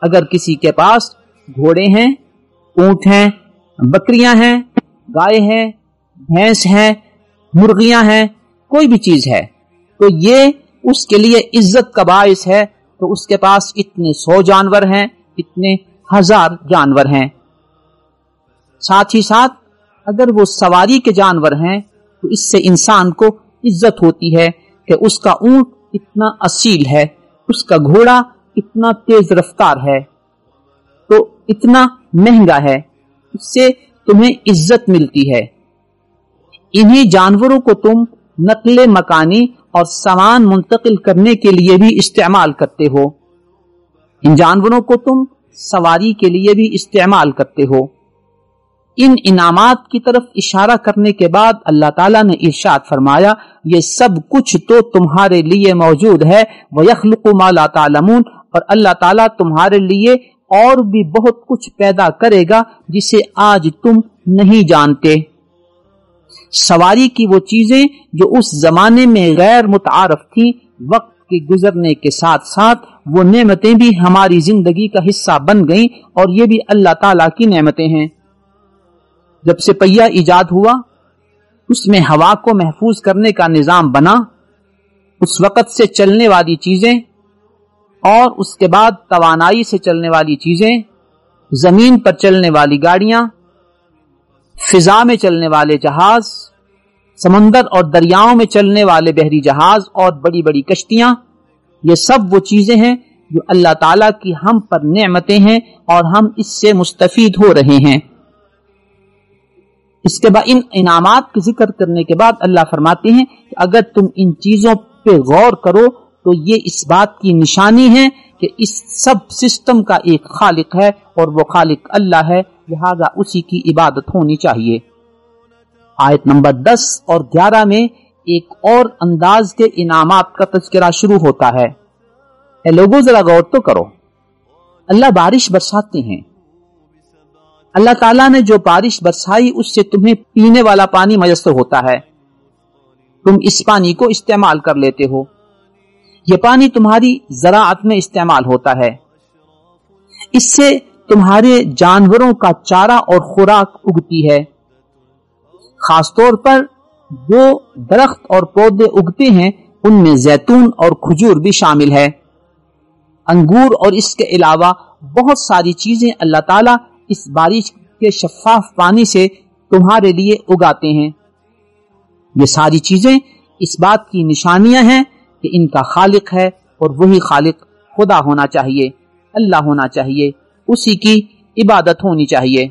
اگر کسی کے پاس گھوڑے ہیں، اونٹ ہیں، بکریاں ہیں، گائے ہیں، بھینس ہیں، مرغیاں ہیں، کوئی بھی چیز ہے تو یہ اس کے لیے عزت کا باعث ہے۔ تو اس کے پاس اتنے 100 جانور ہیں، اتنے 1000 جانور ہیں۔ ساتھ ہی ساتھ اگر وہ سواری کے جانور ہیں تو اس سے انسان کو عزت ہوتی ہے کہ اس کا اونٹ اتنا اصیل ہے، اس کا گھوڑا اتنا تیز رفتار ہے، تو اتنا مہنگا ہے، اس سے تمہیں عزت ملتی ہے۔ انہی جانوروں کو تم نقل مکانی اور سامان منتقل کرنے کے لیے بھی استعمال کرتے ہو۔ ان جانوروں کو تم سواری کے لیے بھی استعمال کرتے ہو۔ ان انعامات کی طرف اشارہ کرنے کے بعد اللہ تعالیٰ نے ارشاد فرمایا، یہ سب کچھ تو تمہارے لیے موجود ہے، وَيَخْلُقُ مَا لَا تَعْلَمُونَ، اور اللہ تعالیٰ تمہارے لیے اور بھی بہت کچھ پیدا کرے گا جسے آج تم نہیں جانتے۔ سواری کی وہ چیزیں جو اس زمانے میں غیر متعارف تھیں، وقت کے گزرنے کے ساتھ ساتھ وہ نعمتیں بھی ہماری زندگی کا حصہ بن گئیں، اور یہ بھی اللہ تعالیٰ کی نعمتیں ہیں۔ جب سے پہیہ ایجاد ہوا، اس میں ہوا کو محفوظ کرنے کا نظام بنا، اس وقت سے چلنے والی چیزیں، اور اس کے بعد توانائی سے چلنے والی چیزیں، زمین پر چلنے والی گاڑیاں، فضا میں چلنے والے جہاز، سمندر اور دریاؤں میں چلنے والے بحری جہاز اور بڑی بڑی کشتیاں، یہ سب وہ چیزیں ہیں جو اللہ تعالیٰ کی ہم پر نعمتیں ہیں اور ہم اس سے مستفید ہو رہے ہیں۔ اس کے بعد ان انعامات کا ذکر کرنے کے بعد اللہ فرماتے ہیں کہ اگر تم ان چیزوں پہ غور کرو تو یہ اس بات کی نشانی ہے کہ اس سب سسٹم کا ایک خالق ہے، اور وہ خالق اللہ ہے، لہذا اسی کی عبادت ہونی چاہیے۔ آیت نمبر 10 اور 11 میں ایک اور انداز کے انعامات کا تذکرہ شروع ہوتا ہے۔ اے لوگوں ذرا غور تو کرو، اللہ بارش برساتے ہیں، اللہ تعالیٰ نے جو بارش برسائی اس سے تمہیں پینے والا پانی میسر ہوتا ہے، تم اس پانی کو استعمال کر لیتے ہو، یہ پانی تمہاری زراعت میں استعمال ہوتا ہے، اس سے تمہارے جانوروں کا چارہ اور خوراک اگتی ہے۔ خاص طور پر جو درخت اور پودے اگتے ہیں ان میں زیتون اور کھجور بھی شامل ہے، انگور، اور اس کے علاوہ بہت ساری چیزیں اللہ تعالیٰ اس بارش کے شفاف پانی سے تمہارے لیے اگاتے ہیں۔ یہ ساری چیزیں اس بات کی نشانیاں ہیں کہ ان کا خالق ہے، اور وہی خالق خدا ہونا چاہیے، اللہ ہونا چاہیے، اسی کی عبادت ہونی چاہیے۔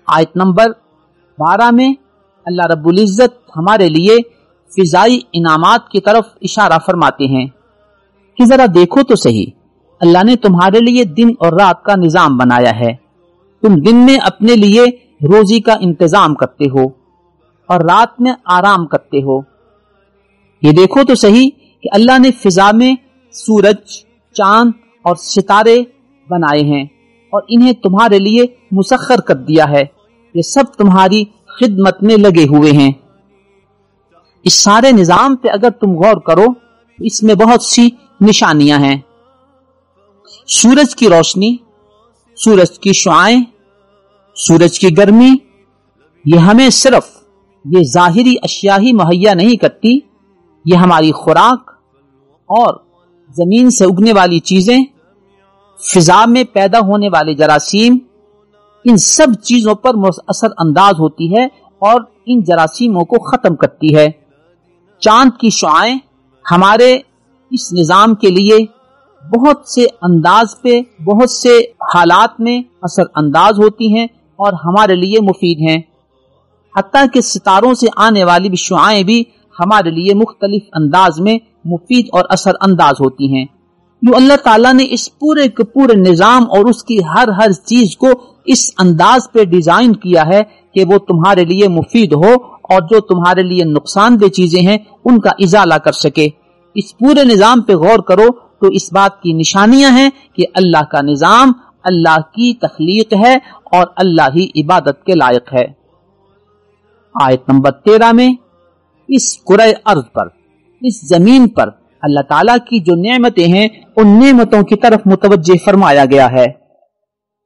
آیت نمبر 12 میں اللہ رب العزت ہمارے لیے فضائی انعامات کی طرف اشارہ فرماتے ہیں کہ ذرا دیکھو تو صحیح، اللہ نے تمہارے لیے دن اور رات کا نظام بنایا ہے، تم دن میں اپنے لیے روزی کا انتظام کرتے ہو اور رات میں آرام کرتے ہو۔ یہ دیکھو تو صحیح کہ اللہ نے فضا میں سورج، چاند اور ستارے بنائے ہیں اور انہیں تمہارے لیے مسخر کر دیا ہے، یہ سب تمہاری خدمت میں لگے ہوئے ہیں۔ اس سارے نظام پہ اگر تم غور کرو تو اس میں بہت سی نشانیاں ہیں۔ سورج کی روشنی، سورج کی شعاعیں، سورج کی گرمی، یہ ہمیں صرف یہ ظاہری اشیاء ہی مہیا نہیں کرتی، یہ ہماری خوراک اور زمین سے اگنے والی چیزیں، فضا میں پیدا ہونے والے جراثیم، ان سب چیزوں پر اثر انداز ہوتی ہے اور ان جراثیموں کو ختم کرتی ہے۔ چاند کی شعاعیں ہمارے اس نظام کے لیے بہت سے انداز پہ، بہت سے حالات میں اثر انداز ہوتی ہیں اور ہمارے لیے مفید ہیں، حتیٰ کہ ستاروں سے آنے والی بھی شعاعیں بھی ہمارے لیے مختلف انداز میں مفید اور اثر انداز ہوتی ہیں۔ جو اللہ تعالیٰ نے اس پورے کے پورے نظام اور اس کی ہر چیز کو اس انداز پہ ڈیزائن کیا ہے کہ وہ تمہارے لیے مفید ہو اور جو تمہارے لیے نقصان دہ چیزیں ہیں ان کا ازالہ کر سکے۔ اس پورے نظام پہ غور کرو تو اس بات کی نشانیاں ہیں کہ اللہ کا نظام اللہ کی تخلیق ہے اور اللہ ہی عبادت کے لائق ہے۔ آیت نمبر 13 میں اس کرۂ ارض پر، اس زمین پر اللہ تعالیٰ کی جو نعمتیں ہیں ان نعمتوں کی طرف متوجہ فرمایا گیا ہے۔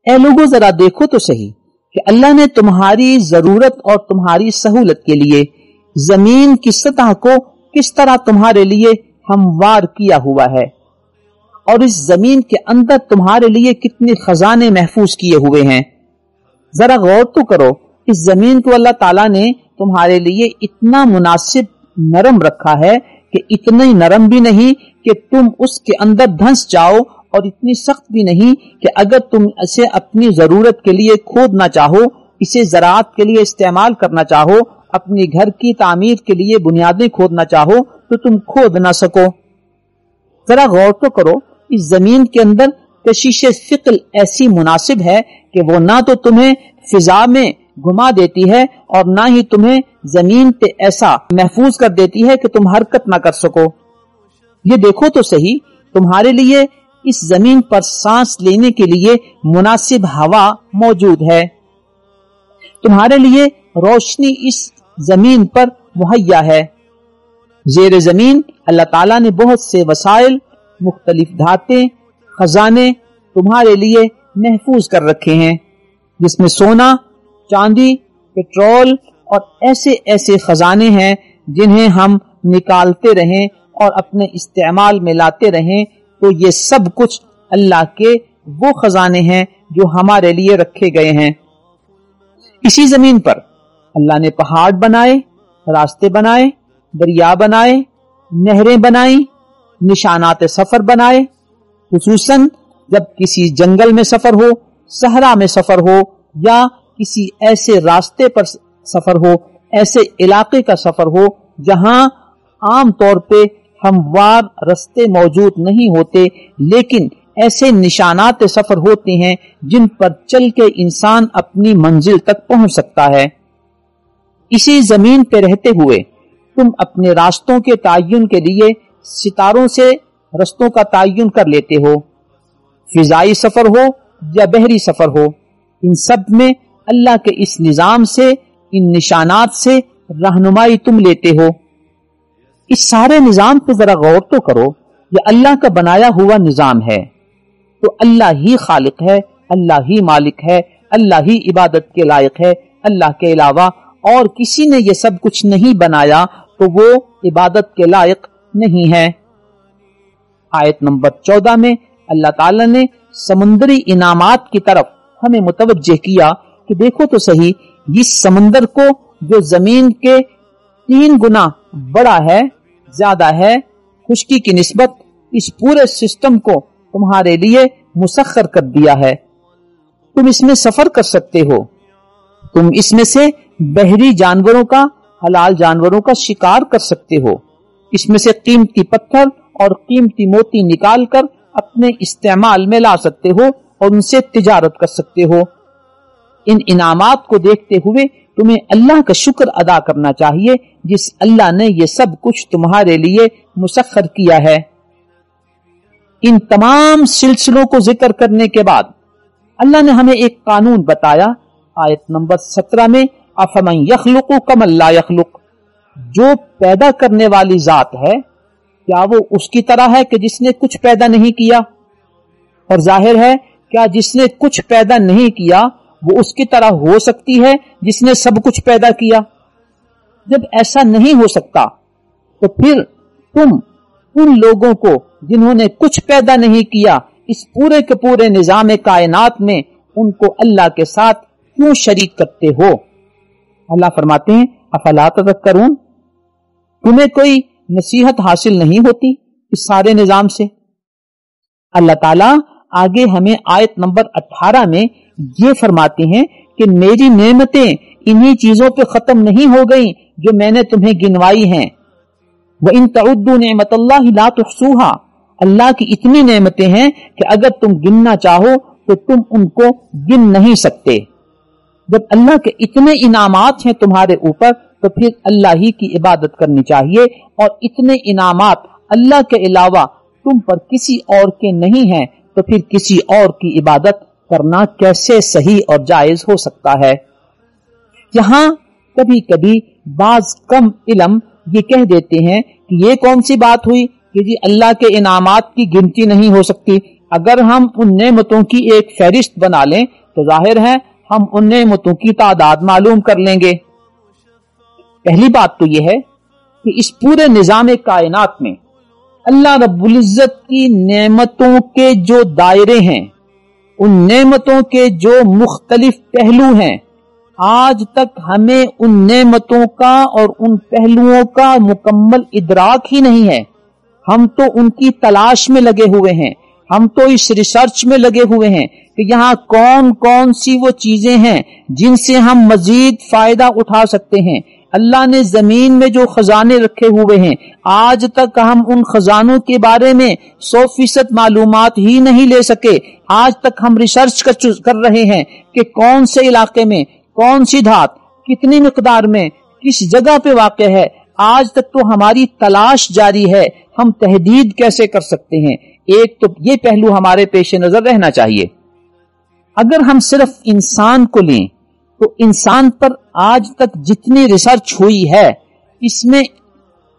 اے لوگوں ذرا دیکھو تو صحیح کہ اللہ نے تمہاری ضرورت اور تمہاری سہولت کے لیے زمین کی سطح کو کس طرح تمہارے لیے ہموار کیا ہوا ہے، اور اس زمین کے اندر تمہارے لیے کتنے خزانے محفوظ کیے ہوئے ہیں۔ ذرا غور تو کرو، اس زمین کو اللہ تعالیٰ نے تمہارے لیے اتنا مناسب نرم رکھا ہے کہ اتنا ہی نرم بھی نہیں کہ تم اس کے اندر دھنس جاؤ، اور اتنی سخت بھی نہیں کہ اگر تم اسے اپنی ضرورت کے لیے کھودنا چاہو، اسے زراعت کے لیے استعمال کرنا چاہو، اپنی گھر کی تعمیر کے لیے بنیادیں کھودنا چاہو تو تم کھود نہ سکو۔ ذرا غور تو کرو، اس زمین کے اندر کشش ثقل ایسی مناسب ہے کہ وہ نہ تو تمہیں فضا میں گھما دیتی ہے اور نہ ہی تمہیں زمین پہ ایسا محفوظ کر دیتی ہے کہ تم حرکت نہ کر سکو۔ یہ دیکھو تو صحیح، تمہارے لیے اس زمین پر سانس لینے کے لیے مناسب ہوا موجود ہے، تمہارے لیے روشنی اس زمین پر مہیا ہے، زیر زمین اللہ تعالیٰ نے بہت سے وسائل، مختلف دھاتیں، خزانے تمہارے لیے محفوظ کر رکھے ہیں، جس میں سونا، چاندی، پٹرول اور ایسے ایسے خزانے ہیں جنہیں ہم نکالتے رہیں اور اپنے استعمال میں لاتے رہیں، تو یہ سب کچھ اللہ کے وہ خزانے ہیں جو ہمارے لیے رکھے گئے ہیں۔ اسی زمین پر اللہ نے پہاڑ بنائے، راستے بنائے، دریا بنائے، نہریں بنائیں، نشانات سفر بنائے، خصوصاً جب کسی جنگل میں سفر ہو، صحرا میں سفر ہو یا کسی ایسے راستے پر سفر ہو، ایسے علاقے کا سفر ہو جہاں عام طور پہ ہموار راستے موجود نہیں ہوتے، لیکن ایسے نشانات سفر ہوتے ہیں جن پر چل کے انسان اپنی منزل تک پہنچ سکتا ہے۔ اسی زمین پہ رہتے ہوئے تم اپنے راستوں کے تعین کے لیے ستاروں سے رستوں کا تعین کر لیتے ہو، فضائی سفر ہو یا بحری سفر ہو، ان سب میں اللہ کے اس نظام سے، ان نشانات سے رہنمائی تم لیتے ہو۔ اس سارے نظام پہ ذرا غور تو کرو، یہ اللہ کا بنایا ہوا نظام ہے، تو اللہ ہی خالق ہے، اللہ ہی مالک ہے، اللہ ہی عبادت کے لائق ہے، اللہ کے علاوہ اور کسی نے یہ سب کچھ نہیں بنایا تو وہ عبادت کے لائق نہیں ہے۔ آیت نمبر 14 میں اللہ تعالی نے سمندری انعامات کی طرف ہمیں متوجہ کیا کہ دیکھو تو صحیح، اس سمندر کو جو زمین کے 3 گنا بڑا ہے، زیادہ ہے، خشکی کی نسبت، اس پورے سسٹم کو تمہارے لیے مسخر کر دیا ہے۔ تم اس میں سفر کر سکتے ہو، تم اس میں سے بحری جانوروں کا، حلال جانوروں کا شکار کر سکتے ہو، اس میں سے قیمتی پتھر اور قیمتی موتی نکال کر اپنے استعمال میں لا سکتے ہو اور ان سے تجارت کر سکتے ہو۔ ان انعامات کو دیکھتے ہوئے تمہیں اللہ کا شکر ادا کرنا چاہیے جس اللہ نے یہ سب کچھ تمہارے لیے مسخر کیا ہے۔ ان تمام سلسلوں کو ذکر کرنے کے بعد اللہ نے ہمیں ایک قانون بتایا۔ آیت نمبر 17 میں افمن یخلق کمن لا یخلق، جو پیدا کرنے والی ذات ہے کیا وہ اس کی طرح ہے کہ جس نے کچھ پیدا نہیں کیا؟ اور ظاہر ہے کیا جس نے کچھ پیدا نہیں کیا وہ اس کی طرح ہو سکتی ہے جس نے سب کچھ پیدا کیا؟ جب ایسا نہیں ہو سکتا تو پھر تم ان لوگوں کو جنہوں نے کچھ پیدا نہیں کیا اس پورے کے پورے نظام کائنات میں ان کو اللہ کے ساتھ کیوں شریک کرتے ہو؟ اللہ فرماتے ہیں افلا تذکرون، تمہیں کوئی نصیحت حاصل نہیں ہوتی اس سارے نظام سے؟ اللہ تعالیٰ آگے ہمیں آیت نمبر 18 میں یہ فرماتے ہیں کہ میری نعمتیں انہی چیزوں پہ ختم نہیں ہو گئیں جو میں نے تمہیں گنوائی ہیں۔ وَإِن تَعُدُّوا نِعْمَتَ اللَّهِ لَا تُحْصُوهَا، اللہ کی اتنی نعمتیں ہیں کہ اگر تم گننا چاہو تو تم ان کو گن نہیں سکتے۔ جب اللہ کے اتنے انعامات ہیں تمہارے اوپر تو پھر اللہ ہی کی عبادت کرنی چاہیے، اور اتنے انعامات اللہ کے علاوہ تم پر کسی اور کے نہیں ہیں تو پھر کسی اور کی عبادت کرنا کیسے صحیح اور جائز ہو سکتا ہے؟ یہاں کبھی کبھی بعض کم علم یہ کہہ دیتے ہیں کہ یہ کون سی بات ہوئی کہ جی اللہ کے انعامات کی گنتی نہیں ہو سکتی۔ اگر ہم ان نعمتوں کی ایک فہرست بنا لیں تو ظاہر ہے ہم ان نعمتوں کی تعداد معلوم کر لیں گے۔ پہلی بات تو یہ ہے کہ اس پورے نظام کائنات میں اللہ رب العزت کی نعمتوں کے جو دائرے ہیں، ان نعمتوں کے جو مختلف پہلو ہیں، آج تک ہمیں ان نعمتوں کا اور ان پہلوؤں کا مکمل ادراک ہی نہیں ہے۔ ہم تو ان کی تلاش میں لگے ہوئے ہیں، ہم تو اس ریسرچ میں لگے ہوئے ہیں کہ یہاں کون کون سی وہ چیزیں ہیں جن سے ہم مزید فائدہ اٹھا سکتے ہیں۔ اللہ نے زمین میں جو خزانے رکھے ہوئے ہیں، آج تک ہم ان خزانوں کے بارے میں 100% معلومات ہی نہیں لے سکے۔ آج تک ہم ریسرچ کر رہے ہیں کہ کون سے علاقے میں کون سی دھات کتنی مقدار میں کس جگہ پہ واقع ہے۔ آج تک تو ہماری تلاش جاری ہے، ہم تحدید کیسے کر سکتے ہیں۔ ایک تو یہ پہلو ہمارے پیش نظر رہنا چاہیے۔ اگر ہم صرف انسان کو لیں تو انسان پر آج تک جتنی ریسرچ ہوئی ہے اس میں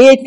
1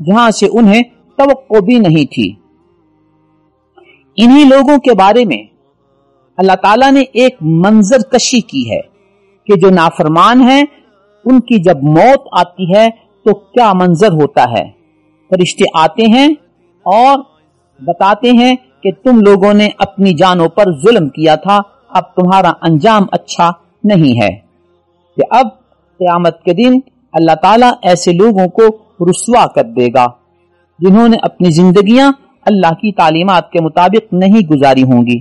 جہاں سے انہیں توقع بھی نہیں تھی۔ انہی لوگوں کے بارے میں اللہ تعالیٰ نے ایک منظر کشی کی ہے کہ جو نافرمان ہیں ان کی جب موت آتی ہے تو کیا منظر ہوتا ہے۔ فرشتے آتے ہیں اور بتاتے ہیں کہ تم لوگوں نے اپنی جانوں پر ظلم کیا تھا، اب تمہارا انجام اچھا نہیں ہے۔ کہ اب قیامت کے دن اللہ تعالیٰ ایسے لوگوں کو رسوا کر دے گا جنہوں نے اپنی زندگیاں اللہ کی تعلیمات کے مطابق نہیں گزاری ہوں گی۔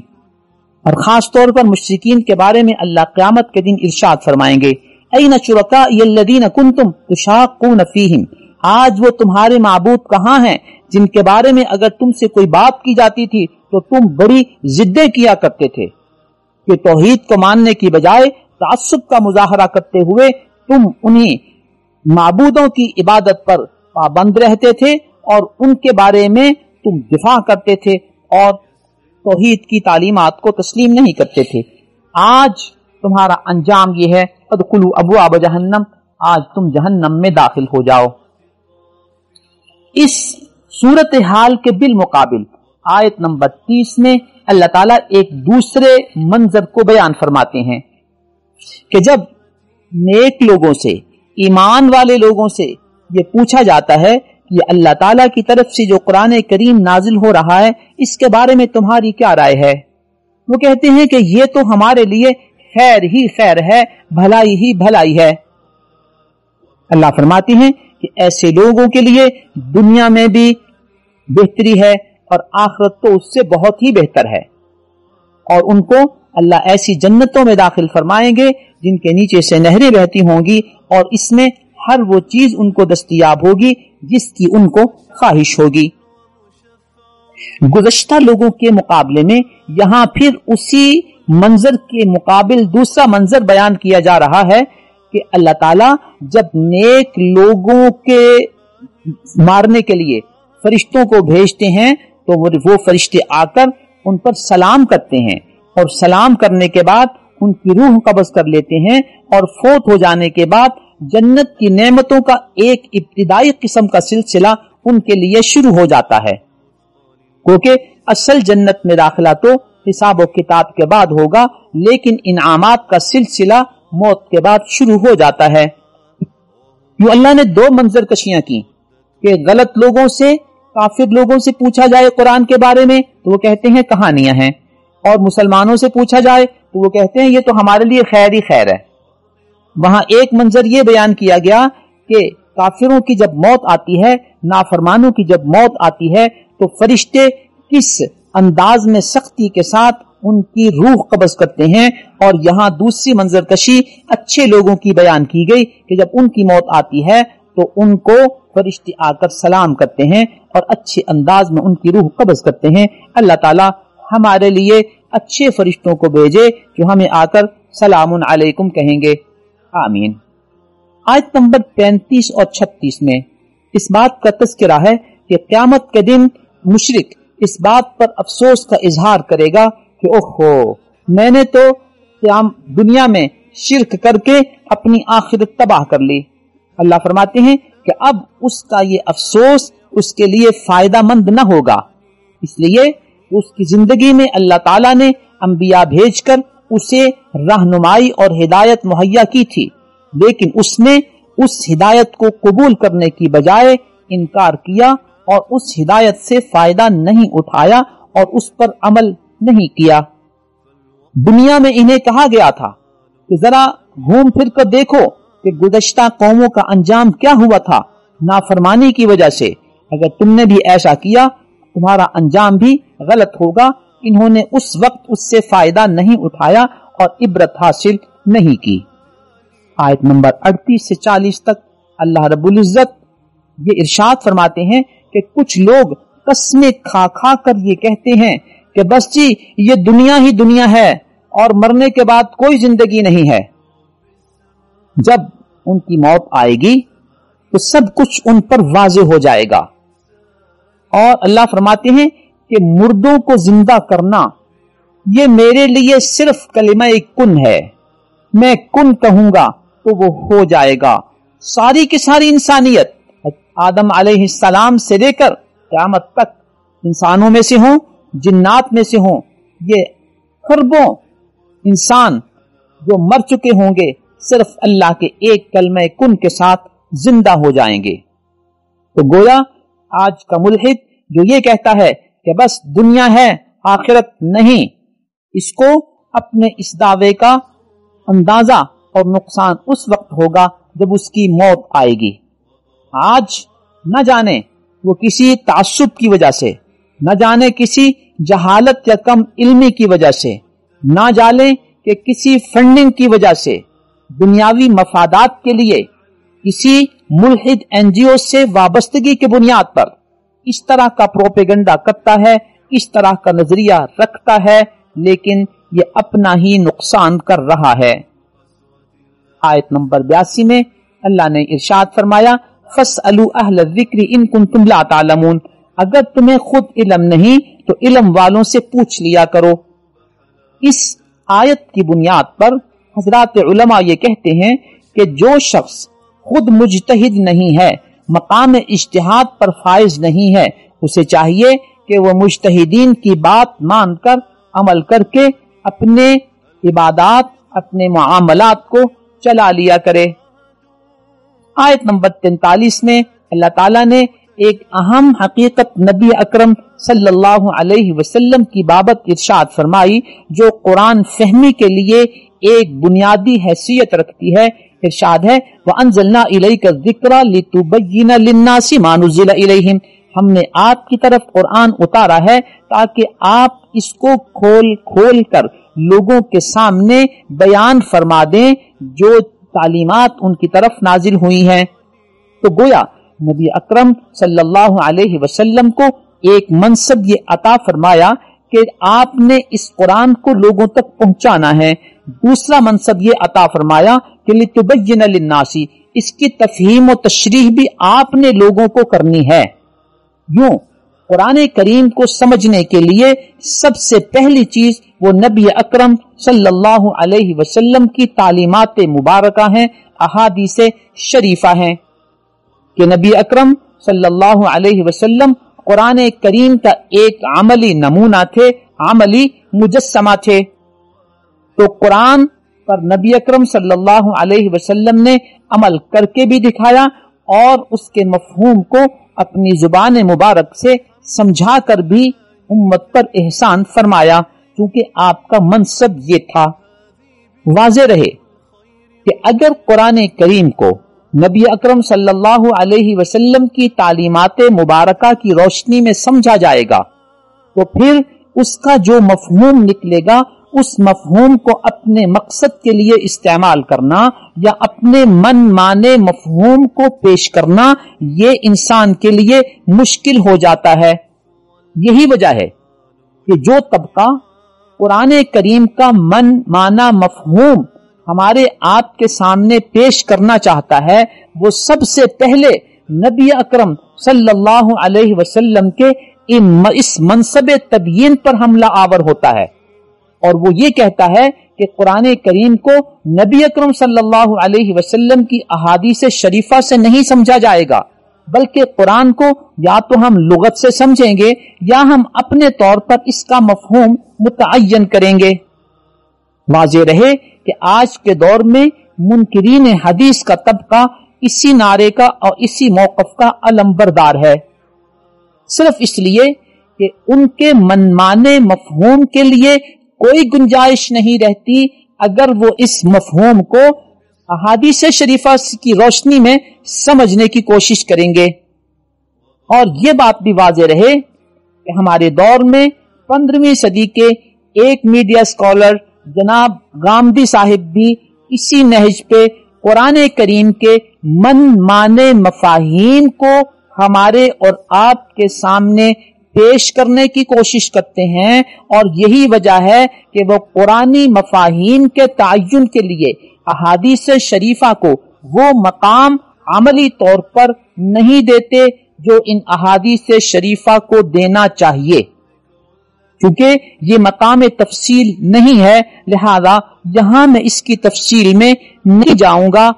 اور خاص طور پر مشرکین کے بارے میں اللہ قیامت کے دن ارشاد فرمائیں گے، اَيْنَ شُرَكَائِيَ الَّذِينَ كُنْتُمْ تُشَاقُّونَ فِيهِمْ، آج وہ تمہارے معبود کہاں ہیں جن کے بارے میں اگر تم سے کوئی بات کی جاتی تھی تو تم بڑی ضدیں کیا کرتے تھے، کہ توحید کو ماننے کی بجائے تعصب کا مظاہرہ کرتے ہوئے تم انہی معبودوں کی عبادت پر پابند رہتے تھے اور ان کے بارے میں تم دفاع کرتے تھے اور توحید کی تعلیمات کو تسلیم نہیں کرتے تھے۔ آج تمہارا انجام یہ ہے، ادخلوا ابواب جہنم، آج تم جہنم میں داخل ہو جاؤ۔ اس صورتحال کے بالمقابل آیت نمبر 30 میں اللہ تعالیٰ ایک دوسرے منظر کو بیان فرماتے ہیں کہ جب نیک لوگوں سے، ایمان والے لوگوں سے یہ پوچھا جاتا ہے کہ یہ اللہ تعالیٰ کی طرف سے جو قرآن کریم نازل ہو رہا ہے اس کے بارے میں تمہاری کیا رائے ہے، وہ کہتے ہیں کہ یہ تو ہمارے لیے خیر ہی خیر ہے، بھلائی ہی بھلائی ہے۔ اللہ فرماتے ہیں کہ ایسے لوگوں کے لیے دنیا میں بھی بہتری ہے اور آخرت تو اس سے بہت ہی بہتر ہے، اور ان کو اللہ ایسی جنتوں میں داخل فرمائیں گے جن کے نیچے سے نہریں بہتی ہوں گی، اور اس میں ہر وہ چیز ان کو دستیاب ہوگی جس کی ان کو خواہش ہوگی۔ گزشتہ لوگوں کے مقابلے میں یہاں پھر اسی منظر کے مقابل دوسرا منظر بیان کیا جا رہا ہے کہ اللہ تعالیٰ جب نیک لوگوں کے مارنے کے لیے فرشتوں کو بھیجتے ہیں تو وہ فرشتے آ کر ان پر سلام کرتے ہیں، اور سلام کرنے کے بعد ان کی روح قبض کر لیتے ہیں، اور فوت ہو جانے کے بعد جنت کی نعمتوں کا ایک ابتدائی قسم کا سلسلہ ان کے لیے شروع ہو جاتا ہے، کیونکہ اصل جنت میں داخلہ تو حساب و کتاب کے بعد ہوگا، لیکن انعامات کا سلسلہ موت کے بعد شروع ہو جاتا ہے۔ یوں اللہ نے دو منظر کشیاں کی کہ غلط لوگوں سے، کافر لوگوں سے پوچھا جائے قرآن کے بارے میں تو وہ کہتے ہیں کہانیاں ہیں، اور مسلمانوں سے پوچھا جائے تو وہ کہتے ہیں یہ تو ہمارے لیے خیر ہی خیر ہے۔ وہاں ایک منظر یہ بیان کیا گیا کہ کافروں کی جب موت آتی ہے، نافرمانوں کی جب موت آتی ہے تو فرشتے کس انداز میں سختی کے ساتھ ان کی روح قبض کرتے ہیں، اور یہاں دوسری منظر کشی اچھے لوگوں کی بیان کی گئی کہ جب ان کی موت آتی ہے تو ان کو فرشتے آ کر سلام کرتے ہیں اور اچھے انداز میں ان کی روح قبض کرتے ہیں۔ اللہ تعالیٰ ہمارے لیے اچھے فرشتوں کو بھیجے جو ہمیں آ کر سلام علیکم کہیں گے، آمین۔ آیت نمبر 35 اور 36 میں اس بات کا تذکرہ ہے کہ قیامت کے دن مشرک اس بات پر افسوس کا اظہار کرے گا کہ اوہو، میں نے تو دنیا میں شرک کر کے اپنی آخرت تباہ کر لی۔ اللہ فرماتے ہیں کہ اب اس کا یہ افسوس اس کے لیے فائدہ مند نہ ہوگا، اس لیے اس کی زندگی میں اللہ تعالیٰ نے انبیاء بھیج کر اسے رہنمائی اور ہدایت مہیا کی تھی، لیکن اس نے اس ہدایت کو قبول کرنے کی بجائے انکار کیا اور اس ہدایت سے فائدہ نہیں اٹھایا اور اس پر عمل نہیں کیا۔ دنیا میں انہیں کہا گیا تھا کہ ذرا گھوم پھر کر دیکھو کہ گزشتہ قوموں کا انجام کیا ہوا تھا نافرمانی کی وجہ سے، اگر تم نے بھی ایسا کیا تمہارا انجام بھی غلط ہوگا۔ انہوں نے اس وقت اس سے فائدہ نہیں اٹھایا اور عبرت حاصل نہیں کی۔ آیت نمبر 38 سے 40 تک اللہ رب العزت یہ ارشاد فرماتے ہیں کہ کچھ لوگ قسمیں کھا کھا کر یہ کہتے ہیں کہ بس جی یہ دنیا ہی دنیا ہے اور مرنے کے بعد کوئی زندگی نہیں ہے۔ جب ان کی موت آئے گی تو سب کچھ ان پر واضح ہو جائے گا، اور اللہ فرماتے ہیں کہ مردوں کو زندہ کرنا یہ میرے لیے صرف کلمہ کن ہے، میں کن کہوں گا تو وہ ہو جائے گا۔ ساری کی ساری انسانیت آدم علیہ السلام سے لے کر قیامت تک انسانوں میں سے ہوں جنات میں سے ہوں، یہ خربوں انسان جو مر چکے ہوں گے صرف اللہ کے ایک کلمہ کن کے ساتھ زندہ ہو جائیں گے۔ تو گویا آج کا ملحد جو یہ کہتا ہے کہ بس دنیا ہے آخرت نہیں، اس کو اپنے اس دعوے کا اندازہ اور نقصان اس وقت ہوگا جب اس کی موت آئے گی۔ آج نہ جانے وہ کسی تعصب کی وجہ سے، نہ جانے کسی جہالت یا کم علمی کی وجہ سے، نہ جانے کہ کسی فنڈنگ کی وجہ سے دنیاوی مفادات کے لیے کسی ملحد این جی او سے وابستگی کے بنیاد پر اس طرح کا پروپیگنڈا کرتا ہے، اس طرح کا نظریہ رکھتا ہے، لیکن یہ اپنا ہی نقصان کر رہا ہے۔ آیت نمبر 82 میں اللہ نے ارشاد فرمایا فَاسْأَلُوا أَهْلَ الذِّكْرِ إِن كُنتُمْ لَا تَعْلَمُونَ، اگر تمہیں خود علم نہیں تو علم والوں سے پوچھ لیا کرو۔ اس آیت کی بنیاد پر حضرات علماء یہ کہتے ہیں کہ جو شخص خود مجتہد نہیں ہے، مقام اجتہاد پر فائز نہیں ہے، اسے چاہیے کہ وہ مجتہدین کی بات مان کر عمل کر کے اپنے عبادات، اپنے معاملات کو چلا لیا کرے۔ آیت نمبر 43 میں اللہ تعالیٰ نے ایک اہم حقیقت نبی اکرم صلی اللہ علیہ وسلم کی بابت ارشاد فرمائی جو قرآن فہمی کے لیے ایک بنیادی حیثیت رکھتی ہے۔ ارشاد ہے وَأَنزَلْنَا إِلَيْكَ الذِّكْرَ لِتُبَيِّنَ لِلنَّاسِ مَا نُزِّلَ إِلَيْهِمْ، ہم نے آپ کی طرف قرآن اتارا ہے تاکہ آپ اس کو کھول کھول کر لوگوں کے سامنے بیان فرما دیں جو تعلیمات ان کی طرف نازل ہوئی ہیں۔ تو گویا نبی اکرم صلی اللہ علیہ وسلم کو ایک منصب یہ عطا فرمایا کہ آپ نے اس قرآن کو لوگوں تک پہنچانا ہے۔ دوسرا منصب یہ عطا فرمایا کہ لِتُبَيِّنَ لِلنَّاسِ، اس کی تفہیم و تشریح بھی آپ نے لوگوں کو کرنی ہے۔ یوں قرآن کریم کو سمجھنے کے لیے سب سے پہلی چیز وہ نبی اکرم صلی اللہ علیہ وسلم کی تعلیمات مبارکہ ہیں، احادیث شریفہ ہیں کہ نبی اکرم صلی اللہ علیہ وسلم قرآن کریم کا ایک عملی نمونہ تھے، عملی مجسمہ تھے۔ تو قرآن پر نبی اکرم صلی اللہ علیہ وسلم نے عمل کر کے بھی دکھایا اور اس کے مفہوم کو اپنی زبان مبارک سے سمجھا کر بھی امت پر احسان فرمایا، کیونکہ آپ کا منصب یہ تھا۔ واضح رہے کہ اگر قرآن کریم کو نبی اکرم صلی اللہ علیہ وسلم کی تعلیمات مبارکہ کی روشنی میں سمجھا جائے گا تو پھر اس کا جو مفہوم نکلے گا اس مفہوم کو اپنے مقصد کے لیے استعمال کرنا یا اپنے من مانے مفہوم کو پیش کرنا یہ انسان کے لیے مشکل ہو جاتا ہے۔ یہی وجہ ہے کہ جو طبقہ قرآن کریم کا من مانا مفہوم ہمارے آپ کے سامنے پیش کرنا چاہتا ہے وہ سب سے پہلے نبی اکرم صلی اللہ علیہ وسلم کے اس منصب تبیین پر حملہ آور ہوتا ہے، اور وہ یہ کہتا ہے کہ قرآن کریم کو نبی اکرم صلی اللہ علیہ وسلم کی احادیث شریفہ سے نہیں سمجھا جائے گا، بلکہ قرآن کو یا تو ہم لغت سے سمجھیں گے یا ہم اپنے طور پر اس کا مفہوم متعین کریں گے۔ واضح رہے کہ آج کے دور میں منکرین حدیث کا طبقہ اسی نعرے کا اور اسی موقف کا علمبردار ہے، صرف اس لیے کہ ان کے منمانے مفہوم کے لیے کوئی گنجائش نہیں رہتی اگر وہ اس مفہوم کو احادیث شریفہ کی روشنی میں سمجھنے کی کوشش کریں گے۔ اور یہ بات بھی واضح رہے کہ ہمارے دور میں 15ویں صدی کے ایک میڈیا اسکالر جناب غامدی صاحب بھی اسی نہج پہ قرآن کریم کے من مانے مفاہیم کو ہمارے اور آپ کے سامنے پیش کرنے کی کوشش کرتے ہیں، اور یہی وجہ ہے کہ وہ قرآنی مفاہیم کے تعین کے لیے احادیث شریفہ کو وہ مقام عملی طور پر نہیں دیتے جو ان احادیث شریفہ کو دینا چاہیے، کیونکہ یہ مقام تفصیل نہیں ہے، لہذا یہاں میں اس کی تفصیل میں نہیں جاؤں گا۔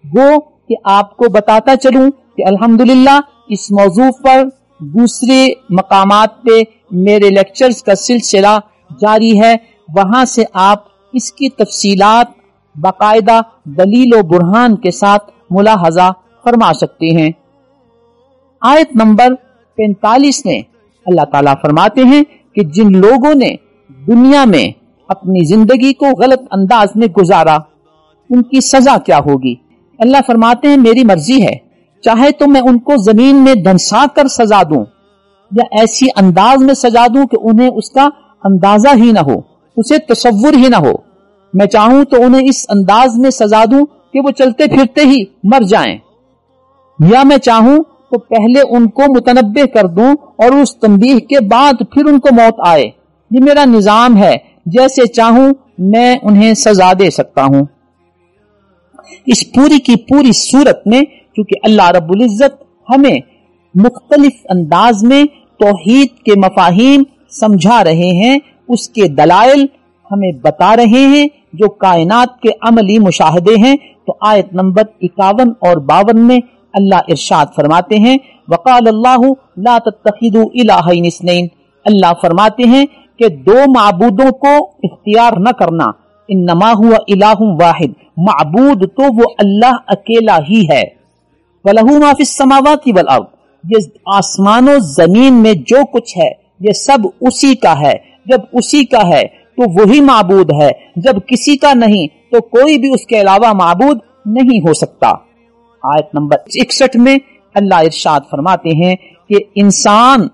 وہ کہ آپ کو بتاتا چلوں کہ الحمدللہ اس موضوع پر دوسرے مقامات پہ میرے لیکچرز کا سلسلہ جاری ہے، وہاں سے آپ اس کی تفصیلات باقاعدہ دلیل و برہان کے ساتھ ملاحظہ فرما سکتے ہیں۔ آیت نمبر 45 میں اللہ تعالیٰ فرماتے ہیں کہ جن لوگوں نے دنیا میں اپنی زندگی کو غلط انداز میں گزارا ان کی سزا کیا ہوگی۔ اللہ فرماتے ہیں میری مرضی ہے، چاہے تو میں ان کو زمین میں دھنسا کر سزا دوں یا ایسی انداز میں سزا دوں کہ انہیں اس کا اندازہ ہی نہ ہو، اسے تصور ہی نہ ہو۔ میں چاہوں تو انہیں اس انداز میں سزا دوں کہ وہ چلتے پھرتے ہی مر جائیں، یا میں چاہوں تو پہلے ان کو متنبہ کر دوں اور اس تنبیہ کے بعد پھر ان کو موت آئے۔ یہ میرا نظام ہے، جیسے چاہوں میں انہیں سزا دے سکتا ہوں۔ اس پوری کی پوری صورت میں چونکہ اللہ رب العزت ہمیں مختلف انداز میں توحید کے مفاہیم سمجھا رہے ہیں، اس کے دلائل ہمیں بتا رہے ہیں جو کائنات کے عملی مشاہدے ہیں، تو آیت نمبر 51 اور 52 میں اللہ ارشاد فرماتے ہیں وقال اللہ لا تتخذوا الہین اثنین، اللہ فرماتے ہیں کہ دو معبودوں کو اختیار نہ کرنا، انما ہوا الہ واحد، معبود تو وہ اللہ اکیلا ہی ہے، وَلَهُ مَا فِي السَّمَاوَاتِ وَالْأَرْضِ، یہ آسمان و زمین میں جو کچھ ہے یہ سب اسی کا ہے، جب اسی کا ہے تو وہی معبود ہے، جب کسی کا نہیں تو کوئی بھی اس کے علاوہ معبود نہیں ہو سکتا۔ آیت نمبر 61 میں اللہ ارشاد فرماتے ہیں کہ انسان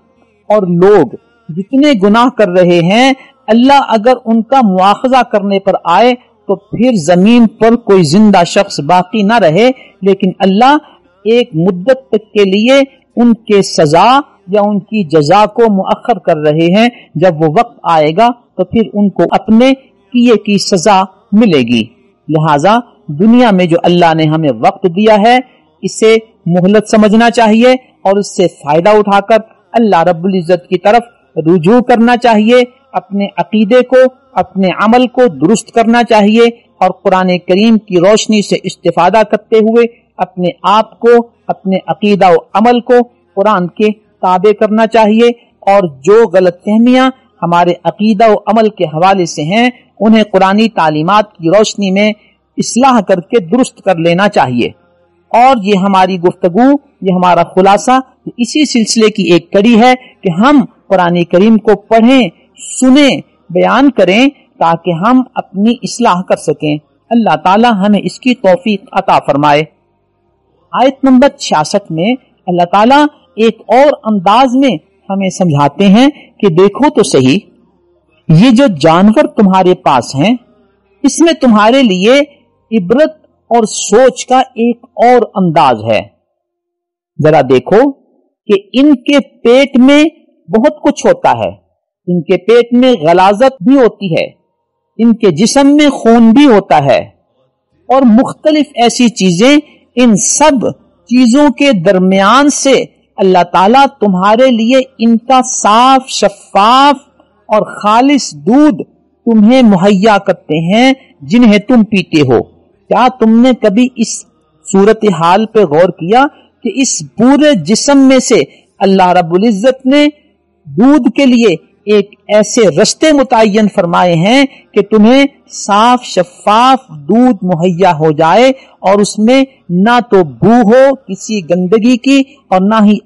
اور لوگ جتنے گناہ کر رہے ہیں، اللہ اگر ان کا مواخذہ کرنے پر آئے تو پھر زمین پر کوئی زندہ شخص باقی نہ رہے، لیکن اللہ ایک مدت تک کے لیے ان کے سزا یا ان کی جزا کو مؤخر کر رہے ہیں، جب وہ وقت آئے گا تو پھر ان کو اپنے کیے کی سزا ملے گی۔ لہذا دنیا میں جو اللہ نے ہمیں وقت دیا ہے اسے مہلت سمجھنا چاہیے اور اس سے فائدہ اٹھا کر اللہ رب العزت کی طرف رجوع کرنا چاہیے، اپنے عقیدے کو اپنے عمل کو درست کرنا چاہیے اور قرآن کریم کی روشنی سے استفادہ کرتے ہوئے اپنے آپ کو اپنے عقیدہ و عمل کو قرآن کے تابع کرنا چاہیے، اور جو غلط فہمیاں ہمارے عقیدہ و عمل کے حوالے سے ہیں انہیں قرآنی تعلیمات کی روشنی میں اصلاح کر کے درست کر لینا چاہیے۔ اور یہ ہماری گفتگو، یہ ہمارا خلاصہ اسی سلسلے کی ایک کڑی ہے کہ ہم قرآن کریم کو پڑھیں، سنیں، بیان کریں تاکہ ہم اپنی اصلاح کر سکیں۔ اللہ تعالی ہمیں اس کی توفیق عطا فرمائے۔ آیت نمبر 66 میں اللہ تعالی ایک اور انداز میں ہمیں سمجھاتے ہیں کہ دیکھو تو صحیح، یہ جو جانور تمہارے پاس ہیں اس میں تمہارے لیے عبرت اور سوچ کا ایک اور انداز ہے۔ ذرا دیکھو کہ ان کے پیٹ میں بہت کچھ ہوتا ہے، ان کے پیٹ میں غلاظت بھی ہوتی ہے، ان کے جسم میں خون بھی ہوتا ہے، اور مختلف ایسی چیزیں، ان سب چیزوں کے درمیان سے اللہ تعالیٰ تمہارے لیے ان کا صاف، شفاف اور خالص دودھ تمہیں مہیا کرتے ہیں جنہیں تم پیتے ہو۔ کیا تم نے کبھی اس صورتحال پہ غور کیا کہ اس پورے جسم میں سے اللہ رب العزت نے دودھ کے لیے ایک ایسے رستے متعین فرمائے ہیں کہ تمہیں صاف شفاف دودھ مہیا ہو جائے، اور اس میں نہ تو بو ہو کسی گندگی کی اور نہ ہی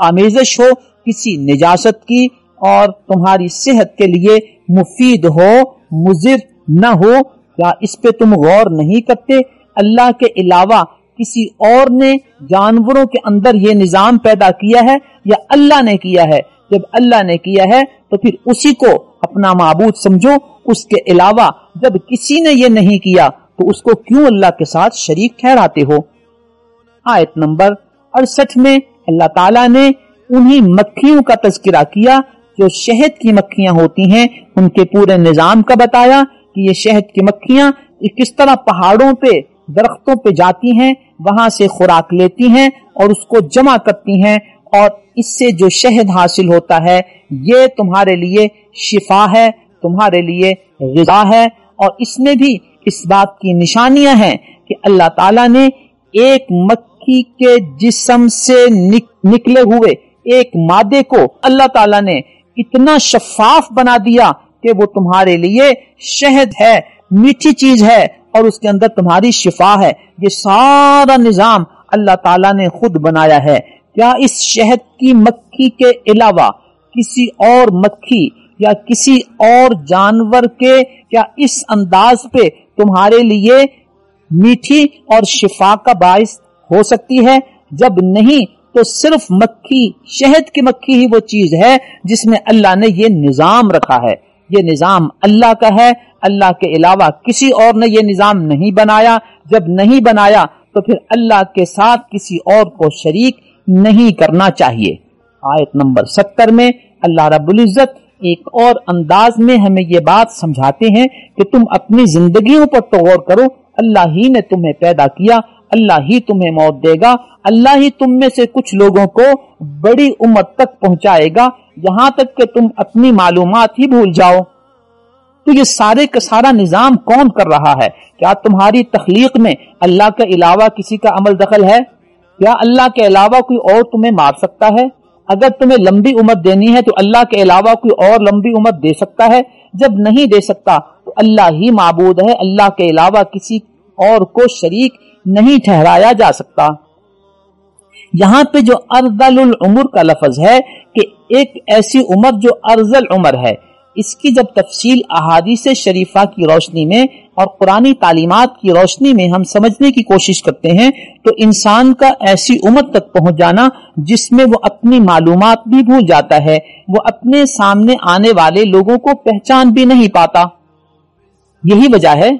آمیزش ہو کسی نجاست کی، اور تمہاری صحت کے لیے مفید ہو، مضر نہ ہو۔ کیا اس پہ تم غور نہیں کرتے؟ اللہ کے علاوہ کسی اور نے جانوروں کے اندر یہ نظام پیدا کیا ہے یا اللہ نے کیا ہے؟ جب اللہ نے کیا ہے تو پھر اسی کو اپنا معبود سمجھو، اس کے علاوہ جب کسی نے یہ نہیں کیا تو اس کو کیوں اللہ کے ساتھ شریک ٹھہراتے ہو؟ آیت نمبر 68 میں اللہ تعالیٰ نے انہی مکھیوں کا تذکرہ کیا جو شہد کی مکھیاں ہوتی ہیں، ان کے پورے نظام کا بتایا کہ یہ شہد کی مکھیاں کس طرح پہاڑوں پہ درختوں پہ جاتی ہیں، وہاں سے خوراک لیتی ہیں اور اس کو جمع کرتی ہیں، اور اس سے جو شہد حاصل ہوتا ہے یہ تمہارے لیے شفا ہے، تمہارے لیے غذا ہے۔ اور اس میں بھی اس بات کی نشانیاں ہیں کہ اللہ تعالیٰ نے ایک مکھی کے جسم سے نکلے ہوئے ایک مادے کو اللہ تعالیٰ نے اتنا شفاف بنا دیا کہ وہ تمہارے لیے شہد ہے، میٹھی چیز ہے، اور اس کے اندر تمہاری شفا ہے۔ یہ سارا نظام اللہ تعالیٰ نے خود بنایا ہے۔ کیا اس شہد کی مکھی کے علاوہ کسی اور مکھی یا کسی اور جانور کے کیا اس انداز پہ تمہارے لیے میٹھی اور شفا کا باعث ہو سکتی ہے؟ جب نہیں تو صرف مکھی، شہد کی مکھی ہی وہ چیز ہے جس میں اللہ نے یہ نظام رکھا ہے۔ یہ نظام اللہ کا ہے، اللہ کے علاوہ کسی اور نے یہ نظام نہیں بنایا۔ جب نہیں بنایا تو پھر اللہ کے ساتھ کسی اور کو شریک نہیں کرنا چاہیے۔ آیت نمبر 70 میں اللہ رب العزت ایک اور انداز میں ہمیں یہ بات سمجھاتے ہیں کہ تم اپنی زندگیوں پر تو غور کرو، اللہ ہی نے تمہیں پیدا کیا، اللہ ہی تمہیں موت دے گا، اللہ ہی تم میں سے کچھ لوگوں کو بڑی عمر تک پہنچائے گا، یہاں تک کہ تم اپنی معلومات ہی بھول جاؤ۔ تو یہ سارے کا سارا نظام کون کر رہا ہے؟ کیا تمہاری تخلیق میں اللہ کے علاوہ کسی کا عمل دخل ہے؟ کیا اللہ کے علاوہ کوئی اور تمہیں مار سکتا ہے؟ اگر تمہیں لمبی عمر دینی ہے تو اللہ کے علاوہ کوئی اور لمبی عمر دے سکتا ہے؟ جب نہیں دے سکتا تو اللہ ہی معبود ہے، اللہ کے علاوہ کسی اور کو شریک نہیں ٹھہرایا جا سکتا۔ یہاں پہ جو ارذل العمر کا لفظ ہے کہ ایک ایسی عمر جو ارذل عمر ہے، اس کی جب تفصیل احادیث شریفہ کی روشنی میں اور قرآنی تعلیمات کی روشنی میں ہم سمجھنے کی کوشش کرتے ہیں تو انسان کا ایسی عمر تک پہنچ جانا جس میں وہ اپنی معلومات بھی بھول جاتا ہے، وہ اپنے سامنے آنے والے لوگوں کو پہچان بھی نہیں پاتا۔ یہی وجہ ہے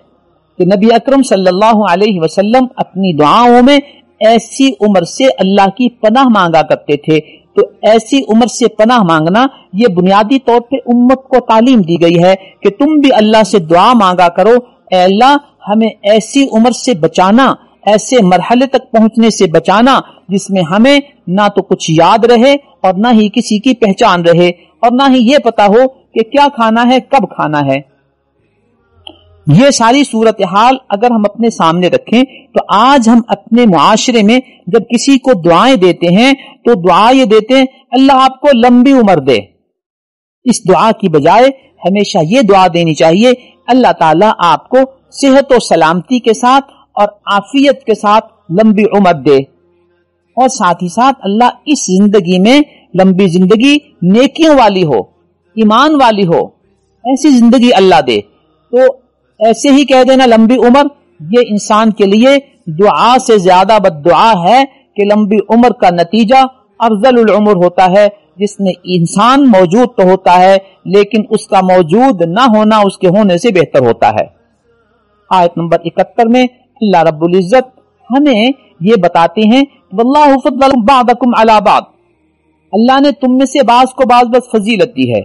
کہ نبی اکرم صلی اللہ علیہ وسلم اپنی دعاؤں میں ایسی عمر سے اللہ کی پناہ مانگا کرتے تھے۔ تو ایسی عمر سے پناہ مانگنا یہ بنیادی طور پہ امت کو تعلیم دی گئی ہے کہ تم بھی اللہ سے دعا مانگا کرو، اے اللہ ہمیں ایسی عمر سے بچانا، ایسے مرحلے تک پہنچنے سے بچانا جس میں ہمیں نہ تو کچھ یاد رہے اور نہ ہی کسی کی پہچان رہے اور نہ ہی یہ پتا ہو کہ کیا کھانا ہے، کب کھانا ہے۔ یہ ساری صورتحال اگر ہم اپنے سامنے رکھیں تو آج ہم اپنے معاشرے میں جب کسی کو دعائیں دیتے ہیں تو دعا یہ دیتے ہیں اللہ آپ کو لمبی عمر دے۔ اس دعا کی بجائے ہمیشہ یہ دعا دینی چاہیے اللہ تعالیٰ آپ کو صحت و سلامتی کے ساتھ اور عافیت کے ساتھ لمبی عمر دے، اور ساتھ ہی ساتھ اللہ اس زندگی میں لمبی زندگی نیکیوں والی ہو، ایمان والی ہو، ایسی زندگی اللہ دے۔ تو ایسے ہی کہہ دینا لمبی عمر، یہ انسان کے لیے دعا سے زیادہ بد دعا ہے کہ لمبی عمر کا نتیجہ ارذل العمر ہوتا ہے، جس میں انسان موجود تو ہوتا ہے لیکن اس کا موجود نہ ہونا اس کے ہونے سے بہتر ہوتا ہے۔ آیت نمبر 71 میں اللہ رب العزت ہمیں یہ بتاتے ہیں واللہ فضل بعضکم علی بعض، اللہ نے تم میں سے بعض کو بعض بس فضیلت دی ہے۔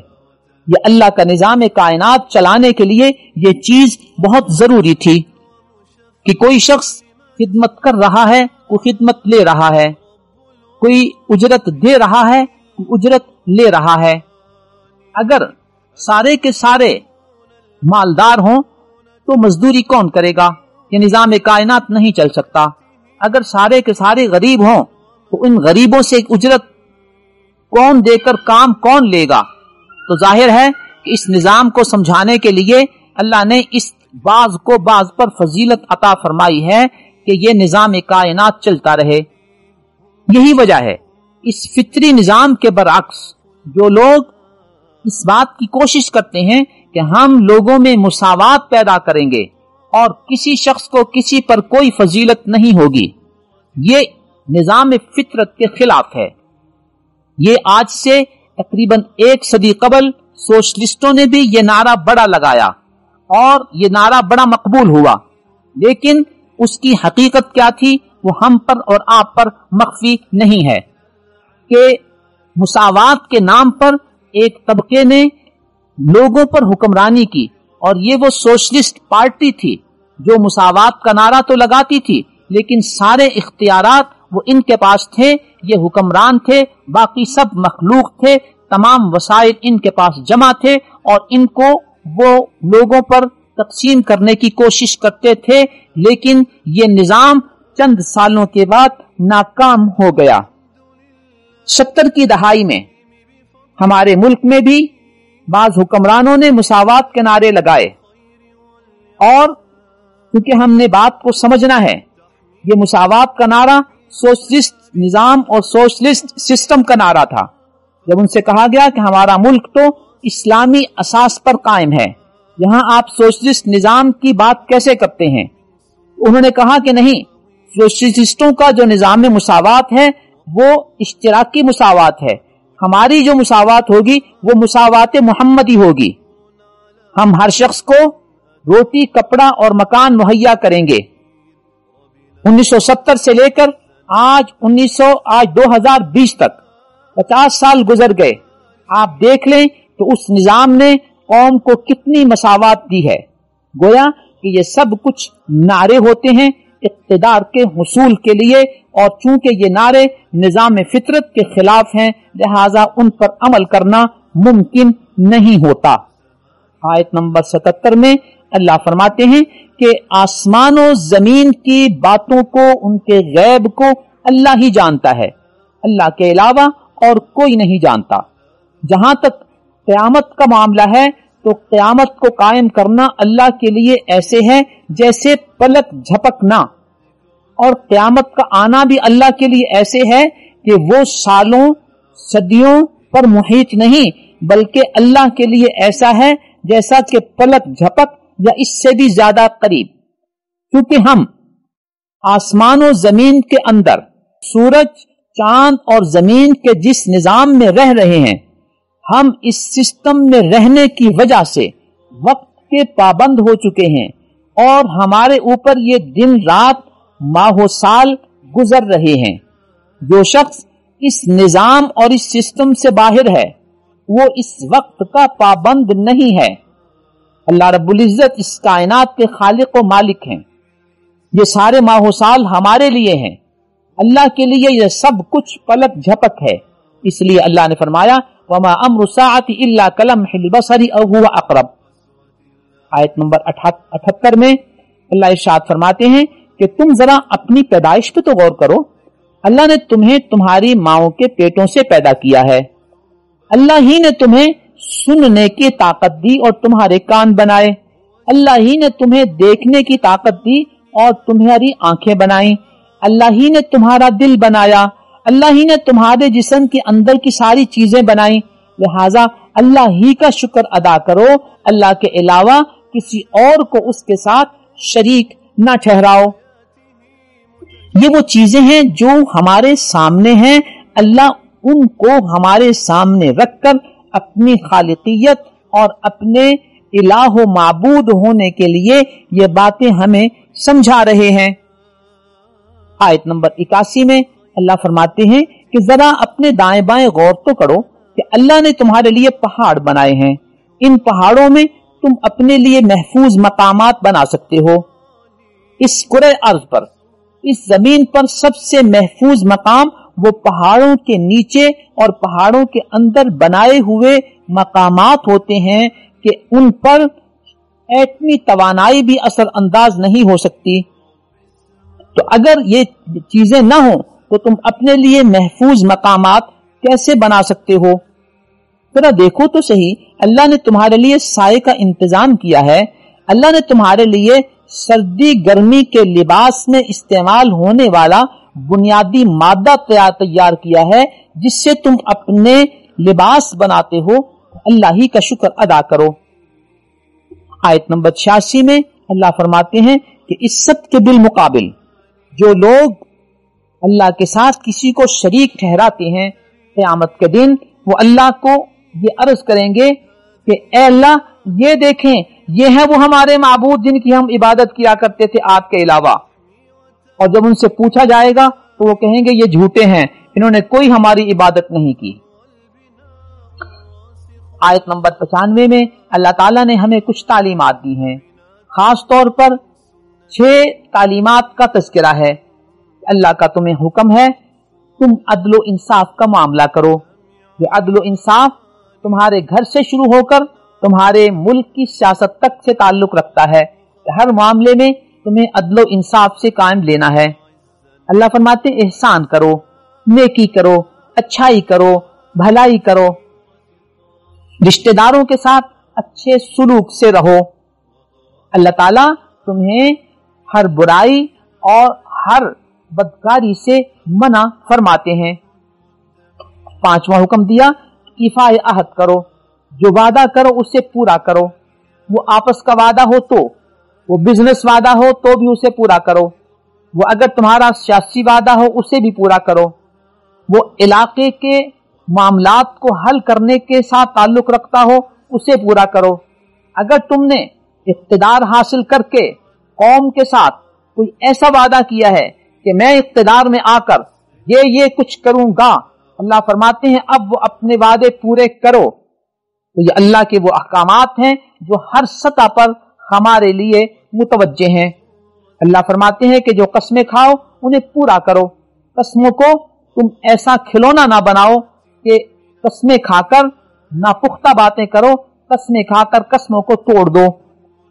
یہ اللہ کا نظام کائنات چلانے کے لیے یہ چیز بہت ضروری تھی کہ کوئی شخص خدمت کر رہا ہے، کوئی خدمت لے رہا ہے، کوئی اجرت دے رہا ہے، کوئی اجرت لے رہا ہے۔ اگر سارے کے سارے مالدار ہوں تو مزدوری کون کرے گا؟ یہ نظام کائنات نہیں چل سکتا۔ اگر سارے کے سارے غریب ہوں تو ان غریبوں سے ایک اجرت کون دے کر کام کون لے گا؟ تو ظاہر ہے کہ اس نظام کو سمجھانے کے لیے اللہ نے اس بعض کو بعض پر فضیلت عطا فرمائی ہے کہ یہ نظام کائنات چلتا رہے۔ یہی وجہ ہے اس فطری نظام کے برعکس جو لوگ اس بات کی کوشش کرتے ہیں کہ ہم لوگوں میں مساوات پیدا کریں گے اور کسی شخص کو کسی پر کوئی فضیلت نہیں ہوگی، یہ نظام فطرت کے خلاف ہے۔ یہ آج سے تقریباً 1 صدی قبل سوشلسٹوں نے بھی یہ نعرہ بڑا لگایا اور یہ نعرہ بڑا مقبول ہوا، لیکن اس کی حقیقت کیا تھی وہ ہم پر اور آپ پر مخفی نہیں ہے کہ مساوات کے نام پر ایک طبقے نے لوگوں پر حکمرانی کی، اور یہ وہ سوشلسٹ پارٹی تھی جو مساوات کا نعرہ تو لگاتی تھی لیکن سارے اختیارات وہ ان کے پاس تھے، یہ حکمران تھے، باقی سب مخلوق تھے، تمام وسائل ان کے پاس جمع تھے اور ان کو وہ لوگوں پر تقسیم کرنے کی کوشش کرتے تھے، لیکن یہ نظام چند سالوں کے بعد ناکام ہو گیا۔ 70 کی دہائی میں ہمارے ملک میں بھی بعض حکمرانوں نے مساوات کے نعرے لگائے، اور کیونکہ ہم نے بات کو سمجھنا ہے، یہ مساوات کا نعرہ سوشلسٹ نظام اور سوشلسٹ سسٹم کا نعرہ تھا۔ جب ان سے کہا گیا کہ ہمارا ملک تو اسلامی اساس پر قائم ہے، یہاں آپ سوشلسٹ نظام کی بات کیسے کرتے ہیں؟ انہوں نے کہا کہ نہیں، سوشلسٹوں کا جو نظام مساوات ہے وہ اشتراکی مساوات ہے، ہماری جو مساوات ہوگی وہ مساوات محمدی ہوگی، ہم ہر شخص کو روٹی، کپڑا اور مکان مہیا کریں گے۔ 1970 سے لے کر آج 2020 تک 50 سال گزر گئے، آپ دیکھ لیں تو اس نظام نے قوم کو کتنی مساوات دی ہے۔ گویا کہ یہ سب کچھ نعرے ہوتے ہیں اقتدار کے حصول کے لیے، اور چونکہ یہ نعرے نظام فطرت کے خلاف ہیں لہذا ان پر عمل کرنا ممکن نہیں ہوتا۔ آیت نمبر 77 میں اللہ فرماتے ہیں کہ آسمان و زمین کی باتوں کو، ان کے غیب کو اللہ ہی جانتا ہے، اللہ کے علاوہ اور کوئی نہیں جانتا۔ جہاں تک قیامت کا معاملہ ہے تو قیامت کو قائم کرنا اللہ کے لیے ایسے ہے جیسے پلک جھپکنا، اور قیامت کا آنا بھی اللہ کے لیے ایسے ہے کہ وہ سالوں صدیوں پر محیط نہیں، بلکہ اللہ کے لیے ایسا ہے جیسا کہ پلک جھپک یا اس سے بھی زیادہ قریب۔ کیونکہ ہم آسمان و زمین کے اندر سورج، چاند اور زمین کے جس نظام میں رہ رہے ہیں، ہم اس سسٹم میں رہنے کی وجہ سے وقت کے پابند ہو چکے ہیں، اور ہمارے اوپر یہ دن رات، ماہ و سال گزر رہے ہیں۔ جو شخص اس نظام اور اس سسٹم سے باہر ہے وہ اس وقت کا پابند نہیں ہے۔ اللہ رب العزت اس کائنات کے خالق و مالک ہیں، یہ سارے ماہ و سال ہمارے لیے ہیں، اللہ کے لیے یہ سب کچھ پلک جھپک ہے۔ اس لیے اللہ نے فرمایا وما امر الساعۃ الا کلمح البصر او هو اقرب۔ آیت نمبر 78 میں اللہ ارشاد فرماتے ہیں کہ تم ذرا اپنی پیدائش پہ تو غور کرو، اللہ نے تمہیں تمہاری ماؤں کے پیٹوں سے پیدا کیا ہے، اللہ ہی نے تمہیں سننے کی طاقت دی اور تمہارے کان بنائے، اللہ ہی نے تمہیں دیکھنے کی طاقت دی اور تمہاری آنکھیں بنائیں، اللہ ہی نے تمہارا دل بنایا، اللہ ہی نے تمہارے جسم کے اندر کی ساری چیزیں بنائیں، لہذا اللہ ہی کا شکر ادا کرو، اللہ کے علاوہ کسی اور کو اس کے ساتھ شریک نہ ٹھہراؤ۔ یہ وہ چیزیں ہیں جو ہمارے سامنے ہیں، اللہ ان کو ہمارے سامنے رکھ کر اپنی خالقیت اور اپنے الہ و معبود ہونے کے لیے یہ باتیں ہمیں سمجھا رہے ہیں۔ آیت نمبر 81 میں اللہ فرماتے ہیں کہ ذرا اپنے دائیں بائیں غور تو کرو کہ اللہ نے تمہارے لیے پہاڑ بنائے ہیں، ان پہاڑوں میں تم اپنے لیے محفوظ مقامات بنا سکتے ہو۔ اس کرۂ ارض پر، اس زمین پر سب سے محفوظ مقام وہ پہاڑوں کے نیچے اور پہاڑوں کے اندر بنائے ہوئے مقامات ہوتے ہیں کہ ان پر ایٹمی توانائی بھی اثر انداز نہیں ہو سکتی۔ تو اگر یہ چیزیں نہ ہوں تو تم اپنے لیے محفوظ مقامات کیسے بنا سکتے ہو؟ ذرا دیکھو تو صحیح، اللہ نے تمہارے لیے سائے کا انتظام کیا ہے، اللہ نے تمہارے لیے سردی گرمی کے لباس میں استعمال ہونے والا بنیادی مادہ تیار کیا ہے جس سے تم اپنے لباس بناتے ہو، اللہ ہی کا شکر ادا کرو۔ آیت نمبر 86 میں اللہ فرماتے ہیں کہ اس سب کے بالمقابل جو لوگ اللہ کے ساتھ کسی کو شریک ٹھہراتے ہیں، قیامت کے دن وہ اللہ کو یہ عرض کریں گے کہ اے اللہ، یہ دیکھیں، یہ ہیں وہ ہمارے معبود جن کی ہم عبادت کیا کرتے تھے آپ کے علاوہ۔ اور جب ان سے پوچھا جائے گا تو وہ کہیں گے یہ جھوٹے ہیں، انہوں نے کوئی ہماری عبادت نہیں کی۔ آیت نمبر 95 میں اللہ تعالیٰ نے ہمیں کچھ تعلیمات دی ہیں، خاص طور پر 6 تعلیمات کا تذکرہ ہے۔ اللہ کا تمہیں حکم ہے تم عدل و انصاف کا معاملہ کرو۔ یہ عدل و انصاف تمہارے گھر سے شروع ہو کر تمہارے ملک کی سیاست تک سے تعلق رکھتا ہے کہ ہر معاملے میں تمہیں عدل و انصاف سے قائم لینا ہے۔ اللہ فرماتے ہیں احسان کرو، نیکی کرو، اچھائی کرو، بھلائی کرو، رشتہ داروں کے ساتھ اچھے سلوک سے رہو۔ اللہ تعالیٰ تمہیں ہر برائی اور ہر بدکاری سے منع فرماتے ہیں۔ پانچواں حکم دیا، ایفاء عہد کرو، جو وعدہ کرو اسے پورا کرو، وہ آپس کا وعدہ ہو تو، وہ بزنس وعدہ ہو تو بھی اسے پورا کرو، وہ اگر تمہارا سیاسی وعدہ ہو اسے بھی پورا کرو، وہ علاقے کے معاملات کو حل کرنے کے ساتھ تعلق رکھتا ہو اسے پورا کرو۔ اگر تم نے اقتدار حاصل کر کے قوم کے ساتھ کوئی ایسا وعدہ کیا ہے کہ میں اقتدار میں آ کر یہ کچھ کروں گا، اللہ فرماتے ہیں اب وہ اپنے وعدے پورے کرو۔ تو یہ اللہ کے وہ احکامات ہیں جو ہر سطح پر ہمارے لیے متوجہ ہیں۔ اللہ فرماتے ہیں کہ جو قسمیں کھاؤ انہیں پورا کرو، قسموں کو تم ایسا کھلونا نہ بناؤ کہ قسمیں کھا کر ناپختہ باتیں کرو، قسمیں کھا کر قسموں کو توڑ دو۔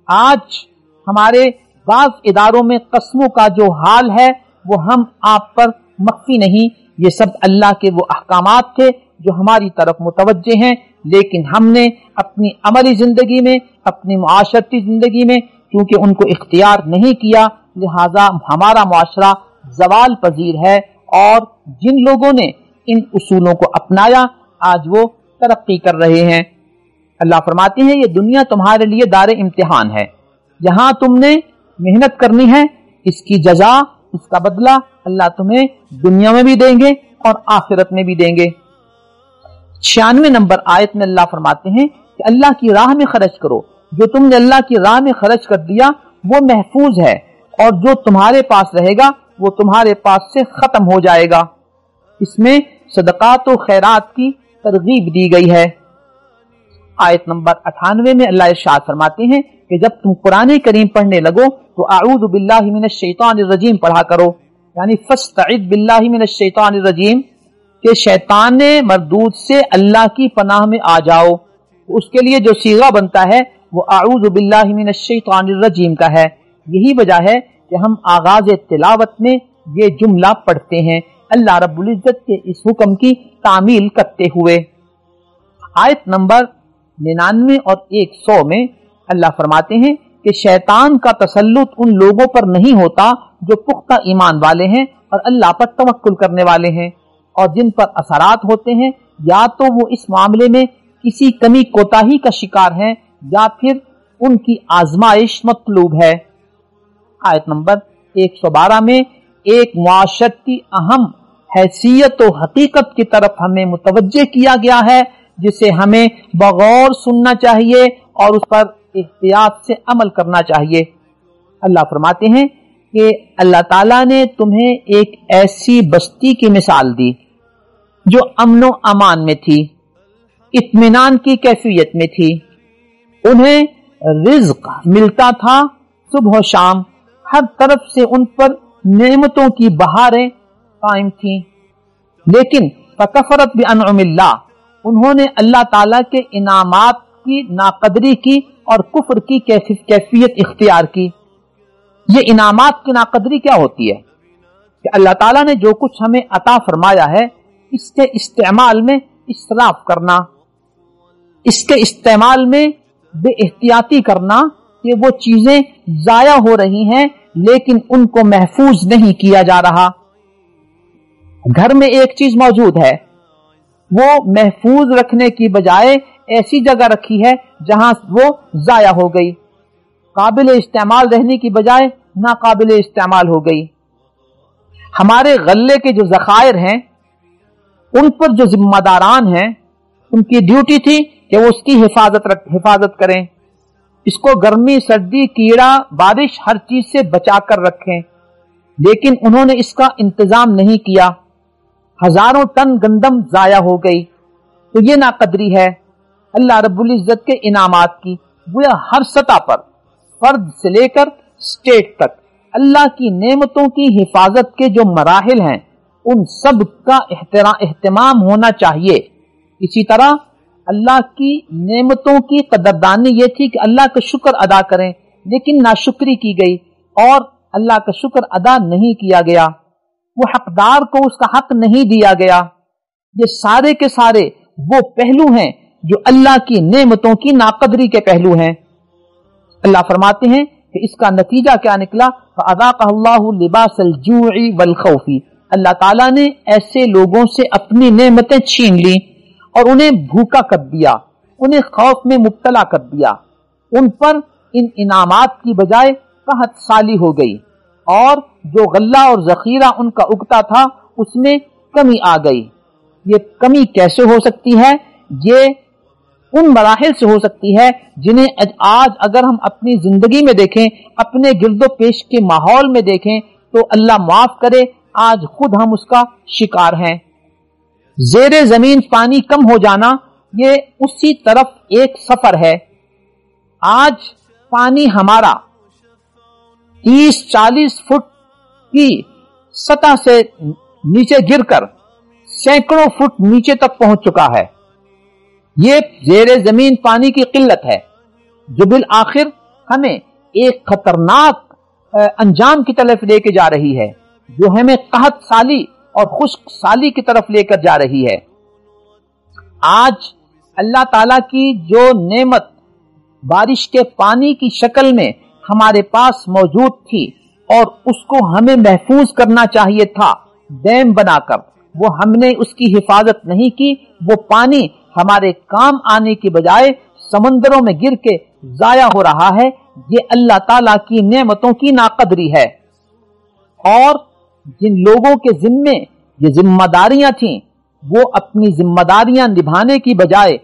آج ہمارے بعض اداروں میں قسموں کا جو حال ہے وہ ہم آپ پر مخفی نہیں، یہ سب اللہ کے وہ احکامات تھے جو ہماری طرف متوجہ ہیں، لیکن ہم نے اپنی عملی زندگی میں، اپنی معاشرتی زندگی میں کیونکہ ان کو اختیار نہیں کیا، لہذا ہمارا معاشرہ زوال پذیر ہے، اور جن لوگوں نے ان اصولوں کو اپنایا آج وہ ترقی کر رہے ہیں۔ اللہ فرماتے ہیں یہ دنیا تمہارے لیے دار امتحان ہے، یہاں تم نے محنت کرنی ہے، اس کی جزا، اس کا بدلہ اللہ تمہیں دنیا میں بھی دیں گے اور آخرت میں بھی دیں گے۔ 96 نمبر آیت میں اللہ فرماتے ہیں کہ اللہ کی راہ میں خرچ کرو، جو تم نے اللہ کی راہ میں خرچ کر دیا وہ محفوظ ہے، اور جو تمہارے پاس رہے گا وہ تمہارے پاس سے ختم ہو جائے گا۔ اس میں صدقات و خیرات کی ترغیب دی گئی ہے۔ آیت نمبر 98 میں اللہ ارشاد فرماتے ہیں کہ جب تم قرآن کریم پڑھنے لگو تو اعوذ باللہ من الشیطان الرجیم پڑھا کرو، یعنی فاستعذ باللہ من الشیطان الرجیم، کہ شیطان مردود سے اللہ کی پناہ میں آ جاؤ۔ اس کے لیے جو صیغہ بنتا ہے وہ اعوذ باللہ من الشیطان الرجیم کا ہے۔ یہی وجہ ہے کہ ہم آغاز تلاوت میں یہ جملہ پڑھتے ہیں اللہ رب العزت کے اس حکم کی تعمیل کرتے ہوئے۔ آیت نمبر 99 اور 100 میں اللہ فرماتے ہیں کہ شیطان کا تسلط ان لوگوں پر نہیں ہوتا جو پختہ ایمان والے ہیں اور اللہ پر توکل کرنے والے ہیں، اور جن پر اثرات ہوتے ہیں یا تو وہ اس معاملے میں کسی کمی کوتاہی کا شکار ہیں یا پھر ان کی آزمائش مطلوب ہے۔ آیت نمبر 112 میں ایک معاشرتی اہم حیثیت و حقیقت کی طرف ہمیں متوجہ کیا گیا ہے جسے ہمیں بغور سننا چاہیے اور اس پر احتیاط سے عمل کرنا چاہیے۔ اللہ فرماتے ہیں کہ اللہ تعالیٰ نے تمہیں ایک ایسی بستی کی مثال دی جو امن و امان میں تھی، اطمینان کی کیفیت میں تھی، انہیں رزق ملتا تھا صبح و شام، ہر طرف سے ان پر نعمتوں کی بہاریں قائم تھیں، لیکن فکفرت بانعم اللہ، انہوں نے اللہ تعالیٰ کے انعامات کی ناقدری کی اور کفر کی کیفیت اختیار کی۔ یہ انعامات کی ناقدری کیا ہوتی ہے؟ کہ اللہ تعالیٰ نے جو کچھ ہمیں عطا فرمایا ہے اس کے استعمال میں اسراف کرنا، اس کے استعمال میں بے احتیاطی کرنا کہ وہ چیزیں ضائع ہو رہی ہیں لیکن ان کو محفوظ نہیں کیا جا رہا۔ گھر میں ایک چیز موجود ہے، وہ محفوظ رکھنے کی بجائے ایسی جگہ رکھی ہے جہاں وہ ضائع ہو گئی، قابل استعمال رہنے کی بجائے ناقابل استعمال ہو گئی۔ ہمارے غلے کے جو ذخائر ہیں ان پر جو ذمہ داران ہیں ان کی ڈیوٹی تھی کہ وہ اس کی حفاظت کریں، اس کو گرمی، سردی، کیڑا، بارش ہر چیز سے بچا کر رکھیں، لیکن انہوں نے اس کا انتظام نہیں کیا، ہزاروں ٹن گندم ضائع ہو گئی۔ تو یہ ناقدری ہے اللہ رب العزت کے انعامات کی۔ وہ ہر سطح پر، فرد سے لے کر اسٹیٹ تک، اللہ کی نعمتوں کی حفاظت کے جو مراحل ہیں ان سب کا اہتمام ہونا چاہیے۔ اسی طرح اللہ کی نعمتوں کی قدردانی یہ تھی کہ اللہ کا شکر ادا کریں، لیکن ناشکری کی گئی اور اللہ کا شکر ادا نہیں کیا گیا۔ وہ حقدار کو اس کا حق نہیں دیا گیا. یہ سارے کے سارے وہ پہلو ہیں جو اللہ کی نعمتوں کی ناقدری کے پہلو ہیں. اللہ فرماتے ہیں کہ اس کا نتیجہ کیا نکلا؟ فَأَذَاقَهُ اللَّهُ لِبَاسَ الْجُوعِ وَالْخَوْفِ. اللہ تعالیٰ نے ایسے لوگوں سے اپنی نعمتیں چھین لی اور انہیں بھوکا کر دیا، انہیں خوف میں مبتلا کر دیا. ان پر ان انعامات کی بجائے قحط سالی ہو گئی، اور جو غلہ اور ذخیرہ ان کا اگتا تھا اس میں کمی آ گئی. یہ کمی کیسے ہو سکتی ہے؟ یہ ان مراحل سے ہو سکتی ہے جنہیں آج اگر ہم اپنی زندگی میں دیکھیں، اپنے گرد و پیش کے ماحول میں دیکھیں تو اللہ معاف کرے آج خود ہم اس کا شکار ہیں. زیر زمین پانی کم ہو جانا یہ اسی طرف ایک سفر ہے. آج پانی ہمارا 30-40 فٹ کی سطح سے نیچے گر کر سینکڑوں فٹ نیچے تک پہنچ چکا ہے. یہ زیر زمین پانی کی قلت ہے جو بالآخر ہمیں ایک خطرناک انجام کی طرف لے کے جا رہی ہے، جو ہمیں قحط سالی اور خشک سالی کی طرف لے کر جا رہی ہے. آج اللہ تعالی کی جو نعمت بارش کے پانی کی شکل میں ہمارے پاس موجود تھی اور اس کو ہمیں محفوظ کرنا چاہیے تھا ڈیم بنا کر، وہ ہم نے اس کی حفاظت نہیں کی. وہ پانی ہمارے کام آنے کی بجائے سمندروں میں گر کے ضائع ہو رہا ہے. یہ اللہ تعالیٰ کی نعمتوں کی ناقدری ہے. اور جن لوگوں کے ذمے یہ ذمہ داریاں تھیں وہ اپنی ذمہ داریاں نبھانے کی بجائے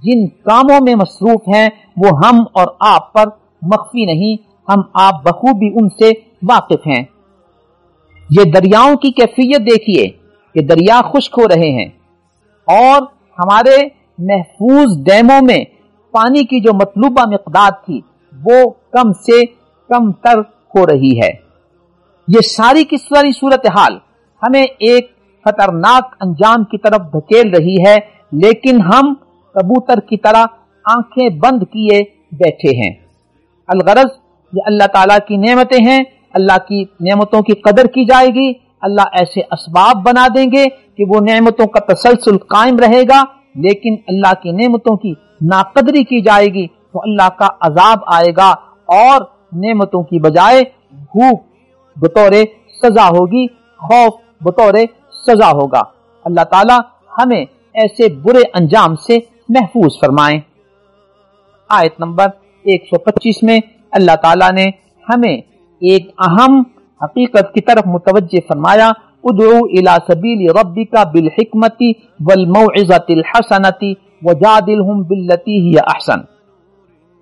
جن کاموں میں مصروف ہیں وہ ہم اور آپ پر مخفی نہیں، ہم آپ بخوبی ان سے واقف ہیں. یہ دریاؤں کی کیفیت دیکھیے کہ دریا خشک ہو رہے ہیں اور ہمارے محفوظ ڈیموں میں پانی کی جو مطلوبہ مقدار تھی وہ کم سے کم تر ہو رہی ہے. یہ ساری کی ساری صورتحال ہمیں ایک خطرناک انجام کی طرف دھکیل رہی ہے، لیکن ہم کبوتر کی طرح آنکھیں بند کیے بیٹھے ہیں. الغرض یہ اللہ تعالیٰ کی نعمتیں ہیں، اللہ کی نعمتوں کی قدر کی جائے گی. اللہ ایسے اسباب بنا دیں گے کہ وہ نعمتوں کا تسلسل قائم رہے گا، لیکن اللہ کی نعمتوں کی ناقدری کی جائے گی تو اللہ کا عذاب آئے گا اور نعمتوں کی بجائے بھوک بطور سزا ہوگی، خوف بطور سزا ہوگا. اللہ تعالی ہمیں ایسے برے انجام سے محفوظ فرمائیں. آیت نمبر 125 میں اللہ تعالیٰ نے ہمیں ایک اہم حقیقت کی طرف متوجہ فرمایا. ادعو الی سبیل ربک بالحکمت والموعظۃ الحسنۃ وجادلہم باللتی ہی احسن.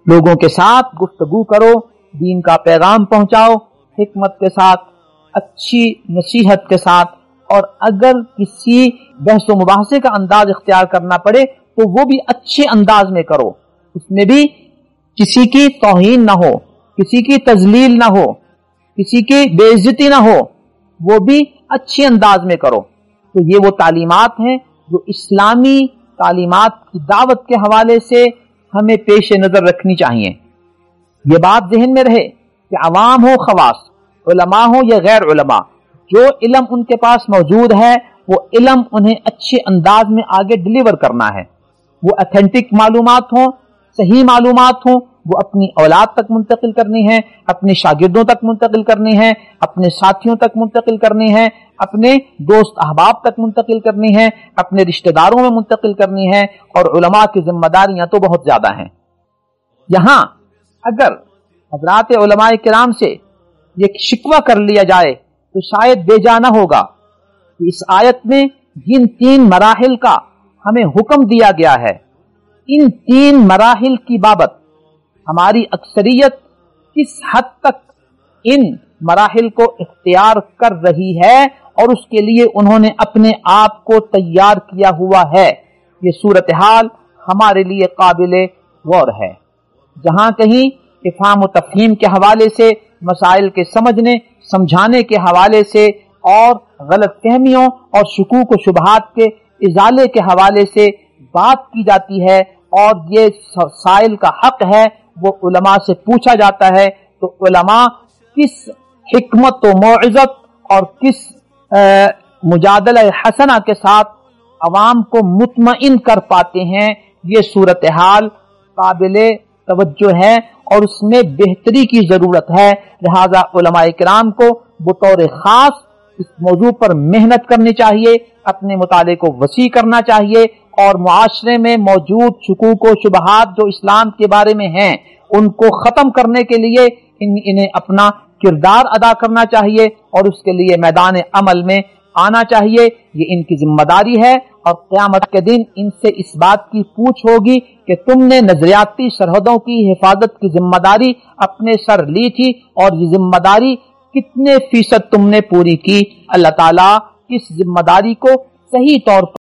لوگوں کے ساتھ گفتگو کرو، دین کا پیغام پہنچاؤ حکمت کے ساتھ، اچھی نصیحت کے ساتھ، اور اگر کسی بحث و مباحثے کا انداز اختیار کرنا پڑے تو وہ بھی اچھے انداز میں کرو، اس میں بھی کسی کی توہین نہ ہو، کسی کی تذلیل نہ ہو، کسی کی بے عزتی نہ ہو، وہ بھی اچھے انداز میں کرو. تو یہ وہ تعلیمات ہیں جو اسلامی تعلیمات کی دعوت کے حوالے سے ہمیں پیش نظر رکھنی چاہیے. یہ بات ذہن میں رہے کہ عوام ہو خواص، علماء ہو یا غیر علماء، جو علم ان کے پاس موجود ہے وہ علم انہیں اچھے انداز میں آگے ڈیلیور کرنا ہے. وہ ایتھینٹک معلومات ہوں، صحیح معلومات ہوں، وہ اپنی اولاد تک منتقل کرنی ہے، اپنے شاگردوں تک منتقل کرنی ہے، اپنے ساتھیوں تک منتقل کرنی ہے، اپنے دوست احباب تک منتقل کرنی ہے، اپنے رشتہ داروں میں منتقل کرنی ہے. اور علماء کی ذمہ داریاں تو بہت زیادہ ہیں. یہاں اگر حضرات علماء کرام سے یہ شکوہ کر لیا جائے تو شاید بے جا نہ ہوگا کہ اس آیت میں جن 3 مراحل کا ہمیں حکم دیا گیا ہے، ان 3 مراحل کی بابت ہماری اکثریت کس حد تک ان مراحل کو اختیار کر رہی ہے اور اس کے لیے انہوں نے اپنے آپ کو تیار کیا ہوا ہے. یہ صورتحال ہمارے لیے قابل غور ہے. جہاں کہیں افہام و تفہیم کے حوالے سے، مسائل کے سمجھنے سمجھانے کے حوالے سے اور غلط فہمیوں اور شکوک و شبہات کے ازالے کے حوالے سے بات کی جاتی ہے اور یہ سائل کا حق ہے وہ علماء سے پوچھا جاتا ہے، تو علماء کس حکمت و موعظت اور کس مجادلہ حسنہ کے ساتھ عوام کو مطمئن کر پاتے ہیں، یہ صورتحال قابل توجہ ہے اور اس میں بہتری کی ضرورت ہے۔ لہذا علماء کرام کو بطور خاص اس موضوع پر محنت کرنی چاہیے، اپنے مطالعے کو وسیع کرنا چاہیے اور معاشرے میں موجود شکوک و شبہات جو اسلام کے بارے میں ہیں ان کو ختم کرنے کے لیے انہیں اپنا کردار ادا کرنا چاہیے اور اس کے لیے میدان عمل میں آنا چاہیے۔ یہ ان کی ذمہ داری ہے اور قیامت کے دن ان سے اس بات کی پوچھ ہوگی کہ تم نے نظریاتی سرحدوں کی حفاظت کی ذمہ داری اپنے سر لی تھی اور یہ ذمہ داری کتنے فیصد تم نے پوری کی۔ اللہ تعالیٰ اس ذمہ داری کو صحیح طور پر